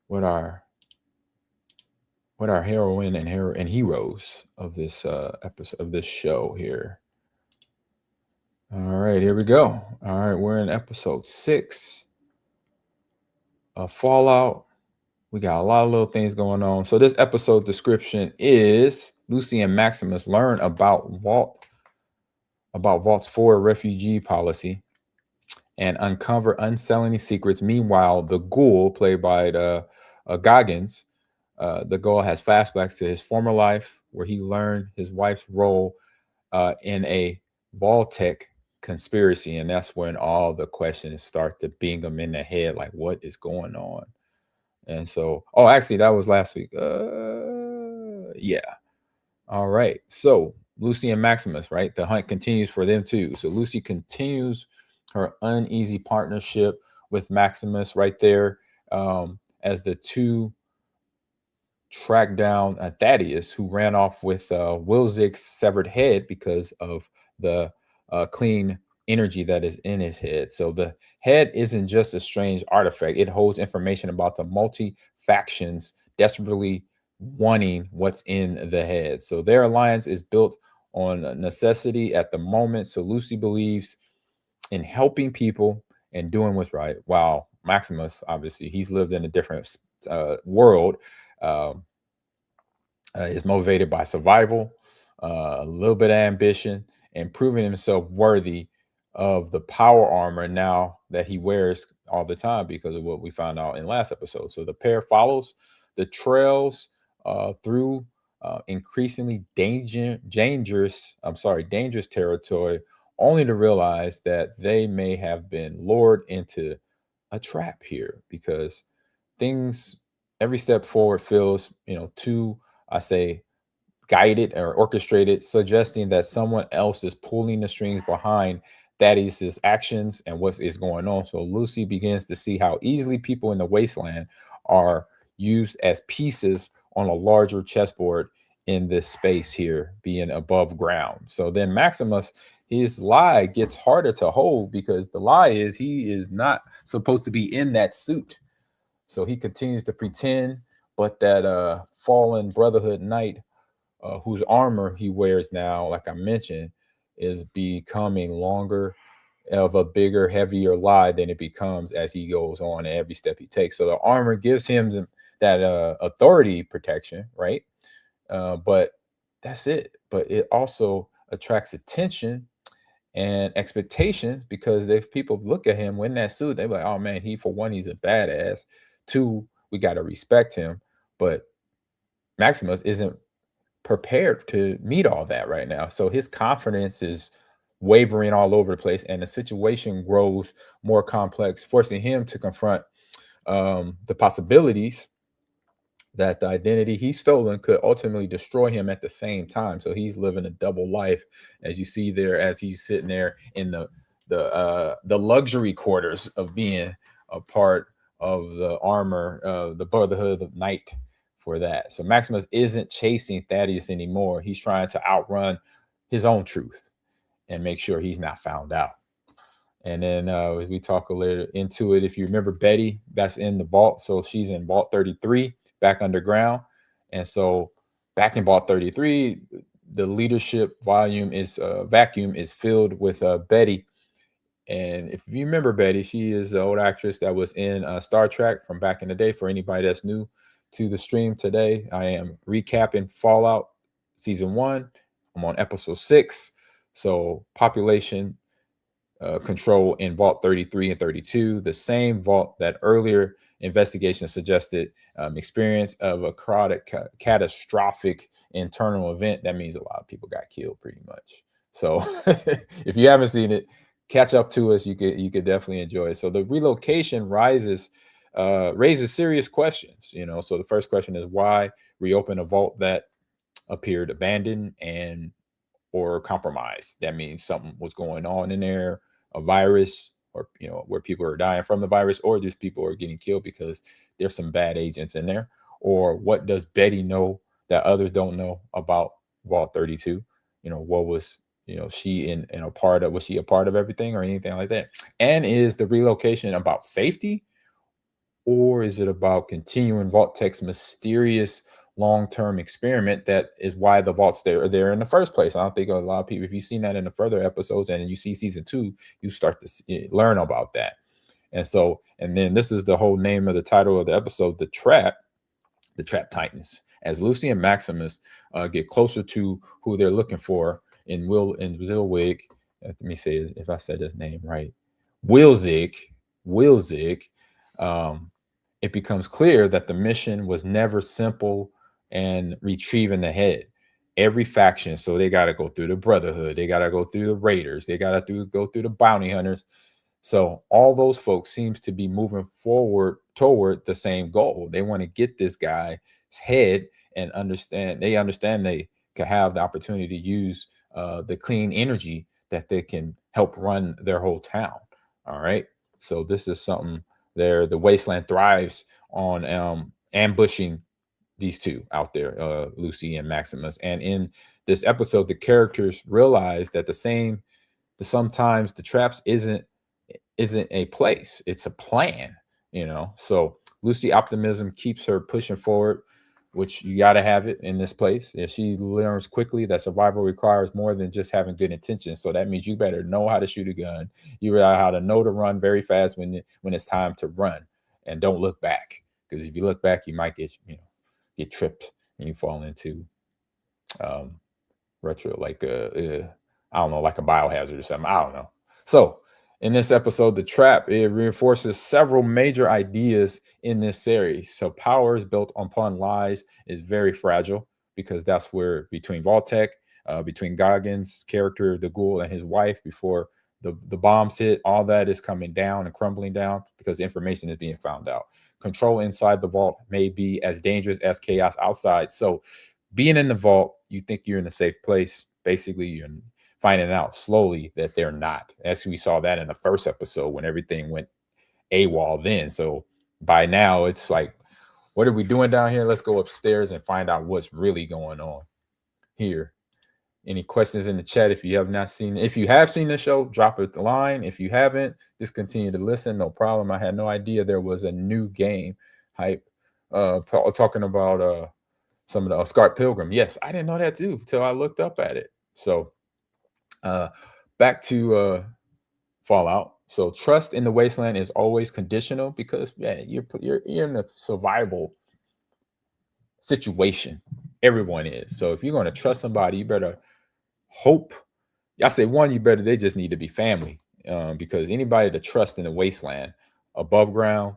Speaker 4: with our heroine and heroes of this episode of this show here. All right, here we go. All right, we're in episode 6 of Fallout. We got a lot of little things going on. So this episode description is Lucy and Maximus learn about Vault's 4 refugee policy and uncover unsettling secrets. Meanwhile, the ghoul, played by Goggins, the ghoul has flashbacks to his former life where he learned his wife's role in a Vaultec conspiracy, and that's when all the questions start to bing them in the head, like what is going on. And so, actually, that was last week. Yeah. All right. So Lucy and Maximus, right? The hunt continues for them too. So Lucy continues her uneasy partnership with Maximus right there, as the two track down Thaddeus, who ran off with Wilzig's severed head because of the clean energy that is in his head. So the head isn't just a strange artifact. It holds information about the multi-factions desperately wanting what's in the head. So their alliance is built on necessity at the moment. So Lucy believes in helping people and doing what's right, while Maximus, obviously, he's lived in a different world, is motivated by survival, a little bit of ambition, and proving himself worthy of the power armor now that he wears all the time because of what we found out in last episode. So the pair follows the trails through increasingly dangerous territory, only to realize that they may have been lured into a trap here, because things, every step forward feels, too, I say, guided or orchestrated, suggesting that someone else is pulling the strings behind Thaddeus's actions and what is going on. So Lucy begins to see how easily people in the wasteland are used as pieces on a larger chessboard in this space here, being above ground. So then Maximus, his lie gets harder to hold, because the lie is he is not supposed to be in that suit. So he continues to pretend, but that fallen Brotherhood Knight, whose armor he wears now, like I mentioned, is becoming longer of a bigger, heavier lie than it becomes as he goes on and every step he takes. So the armor gives him that authority protection, right? But that's it. But it also attracts attention and expectations, because if people look at him in that suit, they're like, oh man, he's a badass. 2, we got to respect him. But Maximus isn't prepared to meet all that right now. So his confidence is wavering all over the place, and the situation grows more complex, forcing him to confront the possibilities that the identity he's stolen could ultimately destroy him at the same time. So he's living a double life, as you see there, as he's sitting there in the luxury quarters of being a part of the armor, the Brotherhood of Night for that. So Maximus isn't chasing Thaddeus anymore. He's trying to outrun his own truth and make sure he's not found out. And then as we talk a little into it, if you remember Betty, that's in the vault. So she's in Vault 33, back underground. And so back in Vault 33, the leadership vacuum is filled with Betty. And if you remember Betty, she is the old actress that was in Star Trek from back in the day. For anybody that's new to the stream today, I am recapping Fallout Season 1. I'm on episode 6. So population control in Vault 33 and 32, the same vault that earlier investigation suggested experience of a catastrophic internal event. That means a lot of people got killed pretty much. So if you haven't seen it, catch up to us, you could definitely enjoy it. So the relocation raises serious questions. So the first question is, why reopen a vault that appeared abandoned and or compromised? That means something was going on in there, a virus, or where people are dying from the virus, or just people are getting killed because there's some bad agents in there. Or what does Betty know that others don't know about Vault 32? What was she in a part of? Was she a part of everything or anything like that? And is the relocation about safety, or is it about continuing Vault Tech's mysterious long-term experiment that is why the vaults are there in the first place? I don't think a lot of people, if you've seen that in the further episodes and you see season 2, you start to learn about that. And then this is the whole name of the title of the episode, the Trap Titans, as Lucy and Maximus get closer to who they're looking for in Zilwig. Let me say if I said his name right, Wilzig. It becomes clear that the mission was never simple and retrieving the head. Every faction, so they got to go through the Brotherhood, they got to go through the Raiders, they got to go through the Bounty Hunters. So all those folks seems to be moving forward toward the same goal. They want to get this guy's head and understand they can have the opportunity to use the clean energy that they can help run their whole town. All right. So this is something there. The Wasteland thrives on ambushing these two out there, Lucy and Maximus. And in this episode, the characters realize that sometimes the traps isn't a place, it's a plan. So Lucy optimism keeps her pushing forward, which you got to have it in this place. If she learns quickly that survival requires more than just having good intentions. So that means you better know how to shoot a gun. You better how to know to run very fast when it's time to run, and don't look back, because if you look back, you might get tripped and you fall into retro, like I don't know, like a biohazard or something. I don't know. So in this episode, the Trap, it reinforces several major ideas in this series. So power is built upon lies is very fragile, because that's where between Vault-Tec, between Goggins' character, the Ghoul, and his wife, before the bombs hit, all that is coming down and crumbling down because information is being found out. Control inside the vault may be as dangerous as chaos outside. So being in the vault, you think you're in a safe place. Basically, you're finding out slowly that they're not. As we saw that in the first episode when everything went AWOL then. So by now it's like, what are we doing down here? Let's go upstairs and find out what's really going on here. Any questions in the chat? If you have seen the show, drop a line. If you haven't, just continue to listen. No problem. I had no idea there was a new game hype. Talking about some of the Scott Pilgrim. Yes, I didn't know that too until I looked up at it. So back to Fallout. So trust in the Wasteland is always conditional, because you're in a survival situation. Everyone is. So if you're going to trust somebody, you better hope. I say they just need to be family, because anybody to trust in the Wasteland, above ground,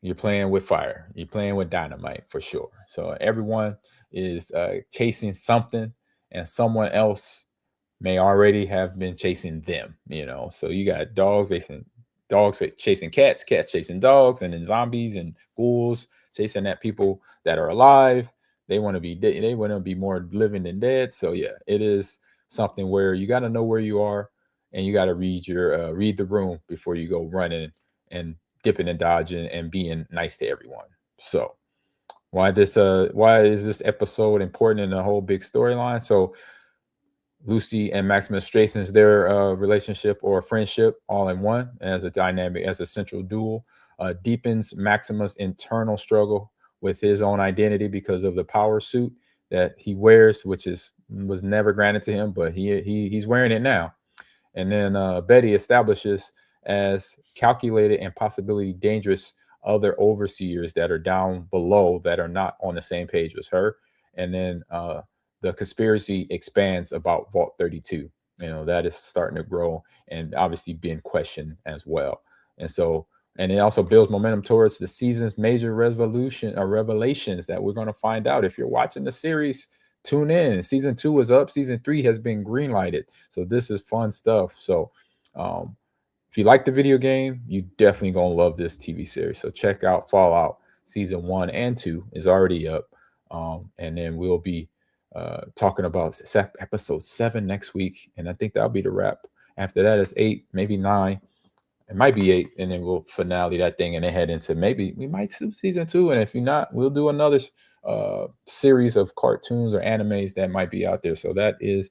Speaker 4: you're playing with fire, you're playing with dynamite for sure. So everyone is chasing something, and someone else may already have been chasing them, So you got dogs chasing cats, cats chasing dogs, and then zombies and ghouls chasing at people that are alive. They want to be more living than dead. So yeah, it is something where you got to know where you are, and you got to read the room before you go running and dipping and dodging and being nice to everyone. So why is this episode important in the whole big storyline? So Lucy and Maximus strengthens their relationship or friendship all in one as a central duel, deepens Maximus' internal struggle with his own identity because of the power suit that he wears, which was never granted to him, but he's wearing it now. And then Betty establishes as calculated and possibly dangerous other overseers that are down below that are not on the same page as her. And then the conspiracy expands about Vault 32. That is starting to grow and obviously being questioned as well. And it also builds momentum towards the season's major revelations that we're going to find out. If you're watching the series, tune in. Season 2 is up. Season 3 has been greenlighted. So this is fun stuff. So If you like the video game, you definitely gonna love this TV series. So check out Fallout season 1 and 2 is already up, and then we'll be talking about episode 7 next week, and I think that'll be the wrap. After that is 8, maybe 9. It might be 8, and then we'll finale that thing and then head into maybe we might do season 2, and if you're not, we'll do another series of cartoons or animes that might be out there. So that is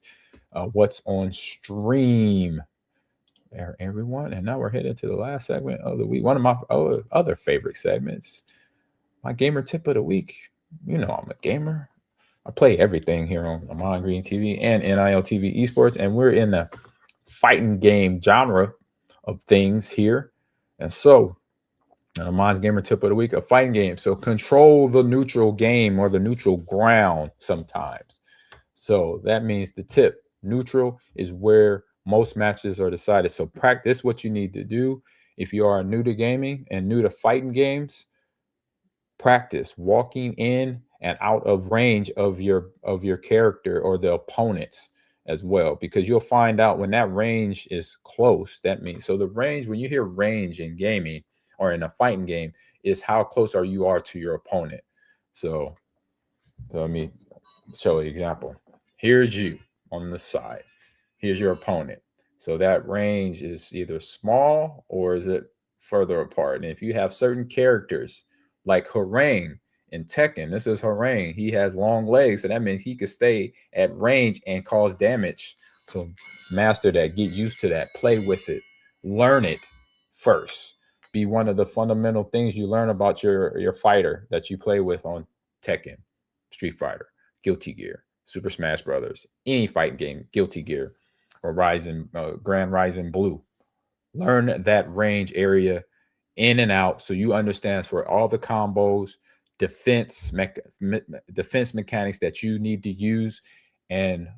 Speaker 4: what's on stream there, everyone. And now we're headed to the last segment of the week. One of my other favorite segments, my gamer tip of the week. You know I'm a gamer. I play everything here on Ahman Green TV and NIL TV Esports, and we're in the fighting game genre of things here. And so Ahman's gamer tip of the week, a fighting game. So control the neutral game or the neutral ground sometimes. So that means the tip, neutral is where most matches are decided. So practice what you need to do. If you are new to gaming and new to fighting games, practice walking in and out of range of your character or the opponents as well, because you'll find out when that range is close. That means, so the range, when you hear range in gaming or in a fighting game, is how close you are to your opponent. So let me show an example. Here's you on the side. Here's your opponent. So that range is either small or is it further apart. And if you have certain characters like Harang in Tekken, this is Harang. He has long legs, so that means he could stay at range and cause damage. So master that, get used to that, play with it, learn it first. Be one of the fundamental things you learn about your fighter that you play with on Tekken, Street Fighter, Guilty Gear, Super Smash Brothers, any fighting game, Guilty Gear, or Grand Rising Blue. Learn that range area in and out so you understand for all the combos, defense mechanics that you need to use and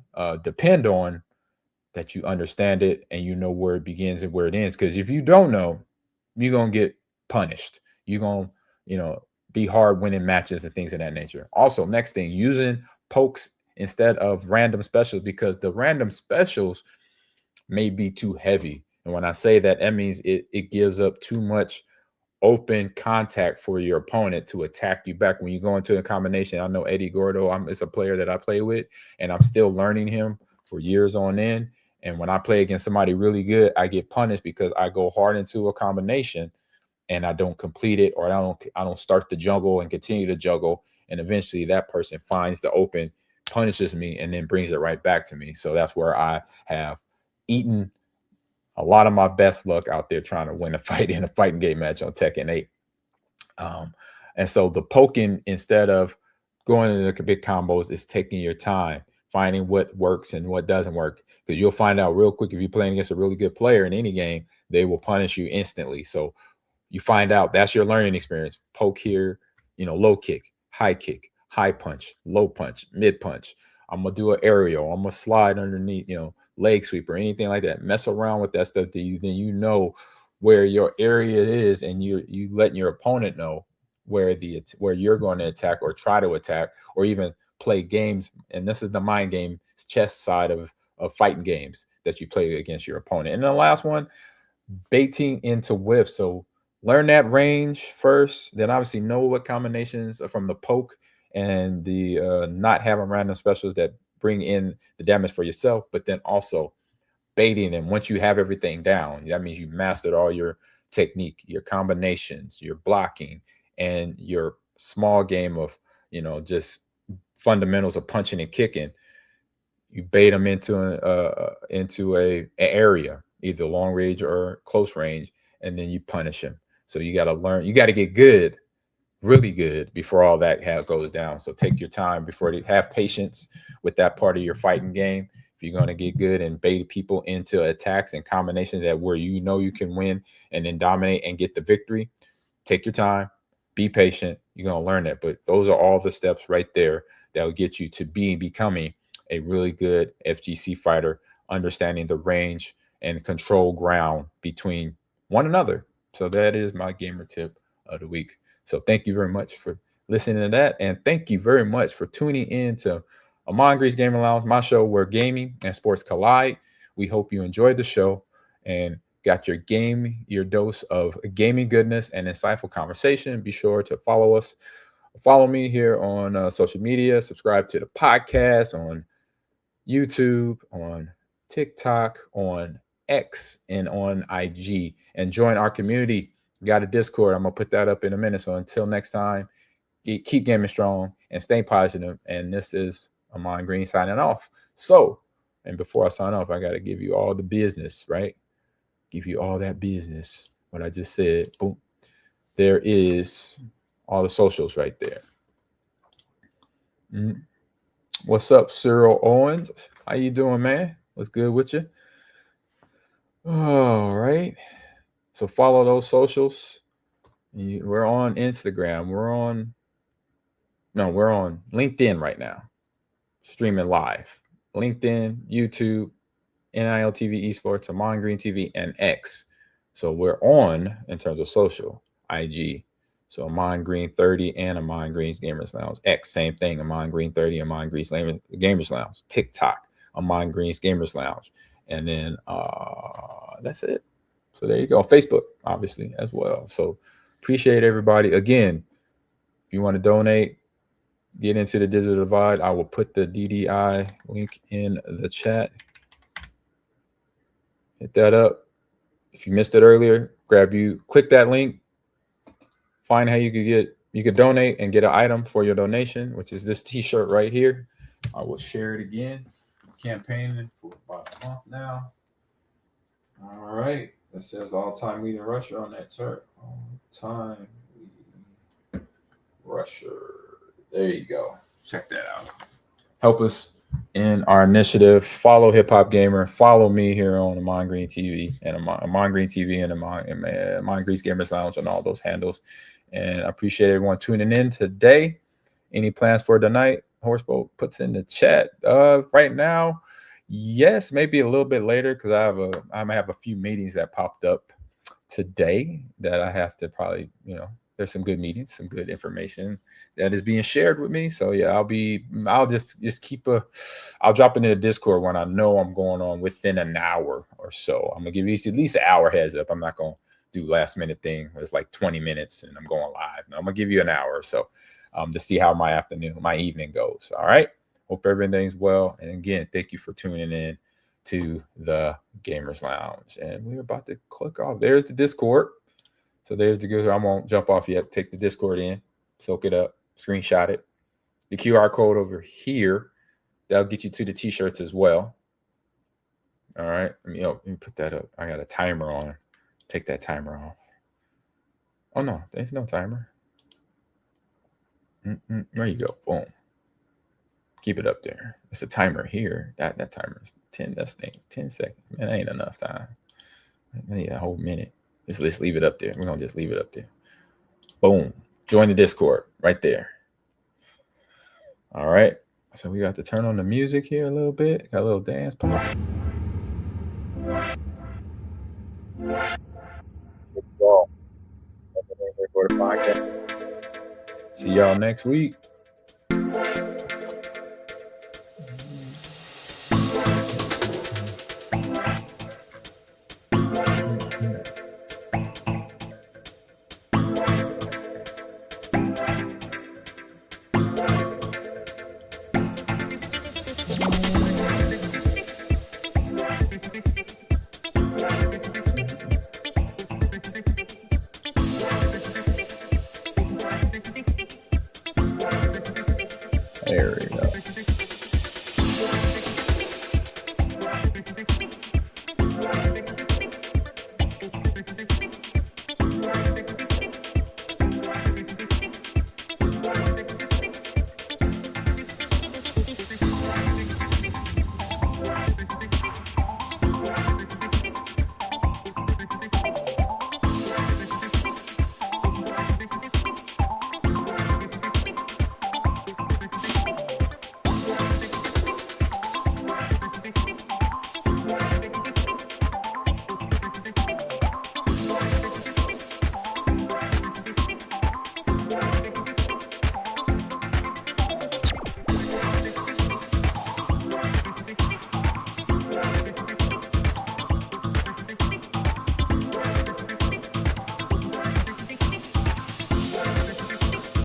Speaker 4: depend on, that you understand it and you know where it begins and where it ends. Because if you don't know, you're going to get punished. You're going to, be hard winning matches and things of that nature. Also, next thing, using pokes instead of random specials, because the random specials may be too heavy. And when I say that, that means it gives up too much open contact for your opponent to attack you back when you go into a combination. I know Eddie Gordo, it's a player that I play with, and I'm still learning him for years on end. And when I play against somebody really good, I get punished because I go hard into a combination and I don't complete it, or I don't start the juggle and continue to juggle. And eventually that person finds the open, punishes me, and then brings it right back to me. So that's where I have eaten a lot of my best luck out there trying to win a fight in a fighting game match on Tekken 8. And so the poking, instead of going into the big combos, is taking your time, finding what works and what doesn't work. Because you'll find out real quick if you're playing against a really good player in any game, they will punish you instantly. So you find out, that's your learning experience. Poke here, low kick, high punch, low punch, mid punch. I'm going to do an aerial. I'm going to slide underneath, leg sweep or anything like that. Mess around with that stuff then you know where your area is, and you letting your opponent know where you're going to attack or try to attack, or even play games. And this is the mind game chess side of fighting games that you play against your opponent. And the last one, baiting into whiffs. So learn that range first, then obviously know what combinations from the poke and the not having random specials that bring in the damage for yourself, but then also baiting them. Once you have everything down, that means you mastered all your technique, your combinations, your blocking, and your small game of, just fundamentals of punching and kicking. You bait them into a area, either long range or close range, and then you punish them. So you got to learn, you got to get good, really good, before all that goes down. So take your time before you have patience with that part of your fighting game. If you're going to get good and bait people into attacks and combinations that where you can win and then dominate and get the victory, take your time, be patient. You're going to learn that. But those are all the steps right there that will get you to becoming a really good FGC fighter, understanding the range and control ground between one another. So that is my gamer tip of the week. So thank you very much for listening to that. And thank you very much for tuning in to Ahman Green's Gaming Lounge, my show where gaming and sports collide. We hope you enjoyed the show. and got your dose of gaming goodness and insightful conversation. Be sure to follow us. Follow me here on social media. Subscribe to the podcast on YouTube, on TikTok, on X, and on IG. And join our community. We got a Discord. I'm going to put that up in a minute. So until next time, keep gaming strong and stay positive. And this is Ahman Green signing off. So, and before I sign off, I got to give you all the business, right? Give you all that business. What I just said. Boom. There is all the socials right there. What's up, Cyril Owens? How you doing, man? What's good with you? All right. So follow those socials. We're on Instagram. We're on LinkedIn right now. Streaming live. LinkedIn, YouTube, NIL TV Esports, Ahman Green TV, and X. So we're on, in terms of social, IG. So Ahman Green 30 and Ahman Green's Gamers Lounge. X, same thing. Ahman Green 30, Ahman Green's Gamers Lounge. TikTok, Ahman Green's Gamers Lounge. And then that's it. So there you go. Facebook, obviously, as well. So appreciate everybody. Again, if you want to donate, get into the digital divide, I will put the DDI link in the chat. Hit that up. If you missed it earlier, click that link. Find how you could donate and get an item for your donation, which is this t-shirt right here. I will share it again. Campaigning for about a month now. All right. That says all-time leading rusher on that chart. All-time leading rusher. There you go. Check that out. Help us in our initiative. Follow Hip Hop Gamer. Follow me here on Ahman Green TV and Ahman Green TV and Ahman Green's Gamers Lounge and all those handles. And I appreciate everyone tuning in today. Any plans for tonight? Horseboat puts in the chat. Right now, yes, maybe a little bit later because I might have a few meetings that popped up today that I have to probably, there's some good meetings, some good information that is being shared with me. So yeah, I'll just keep I'll drop into the Discord when I know I'm going on within an hour or so. I'm gonna give you at least an hour heads up. I'm not gonna do last minute thing. It's like 20 minutes and I'm going live. No, I'm gonna give you an hour or so to see how my evening goes. All right. Hope everything's well. And again, thank you for tuning in to the Gamers Lounge. And we're about to click off. There's the Discord. So there's the good. I won't jump off yet. Take the Discord in, soak it up, screenshot it. The QR code over here, that'll get you to the t-shirts as well. All right. Let me put that up. I got a timer on. Take that timer off. Oh no, there's no timer. There you go. Boom. Keep it up there. It's a timer here. That timer is 10. That's 10 seconds. Man, that ain't enough time. I need a whole minute. Let's leave it up there. We're gonna just leave it up there. Boom. Join the Discord right there. All right. So we got to turn on the music here a little bit. Got a little dance part. See y'all next week. There we go.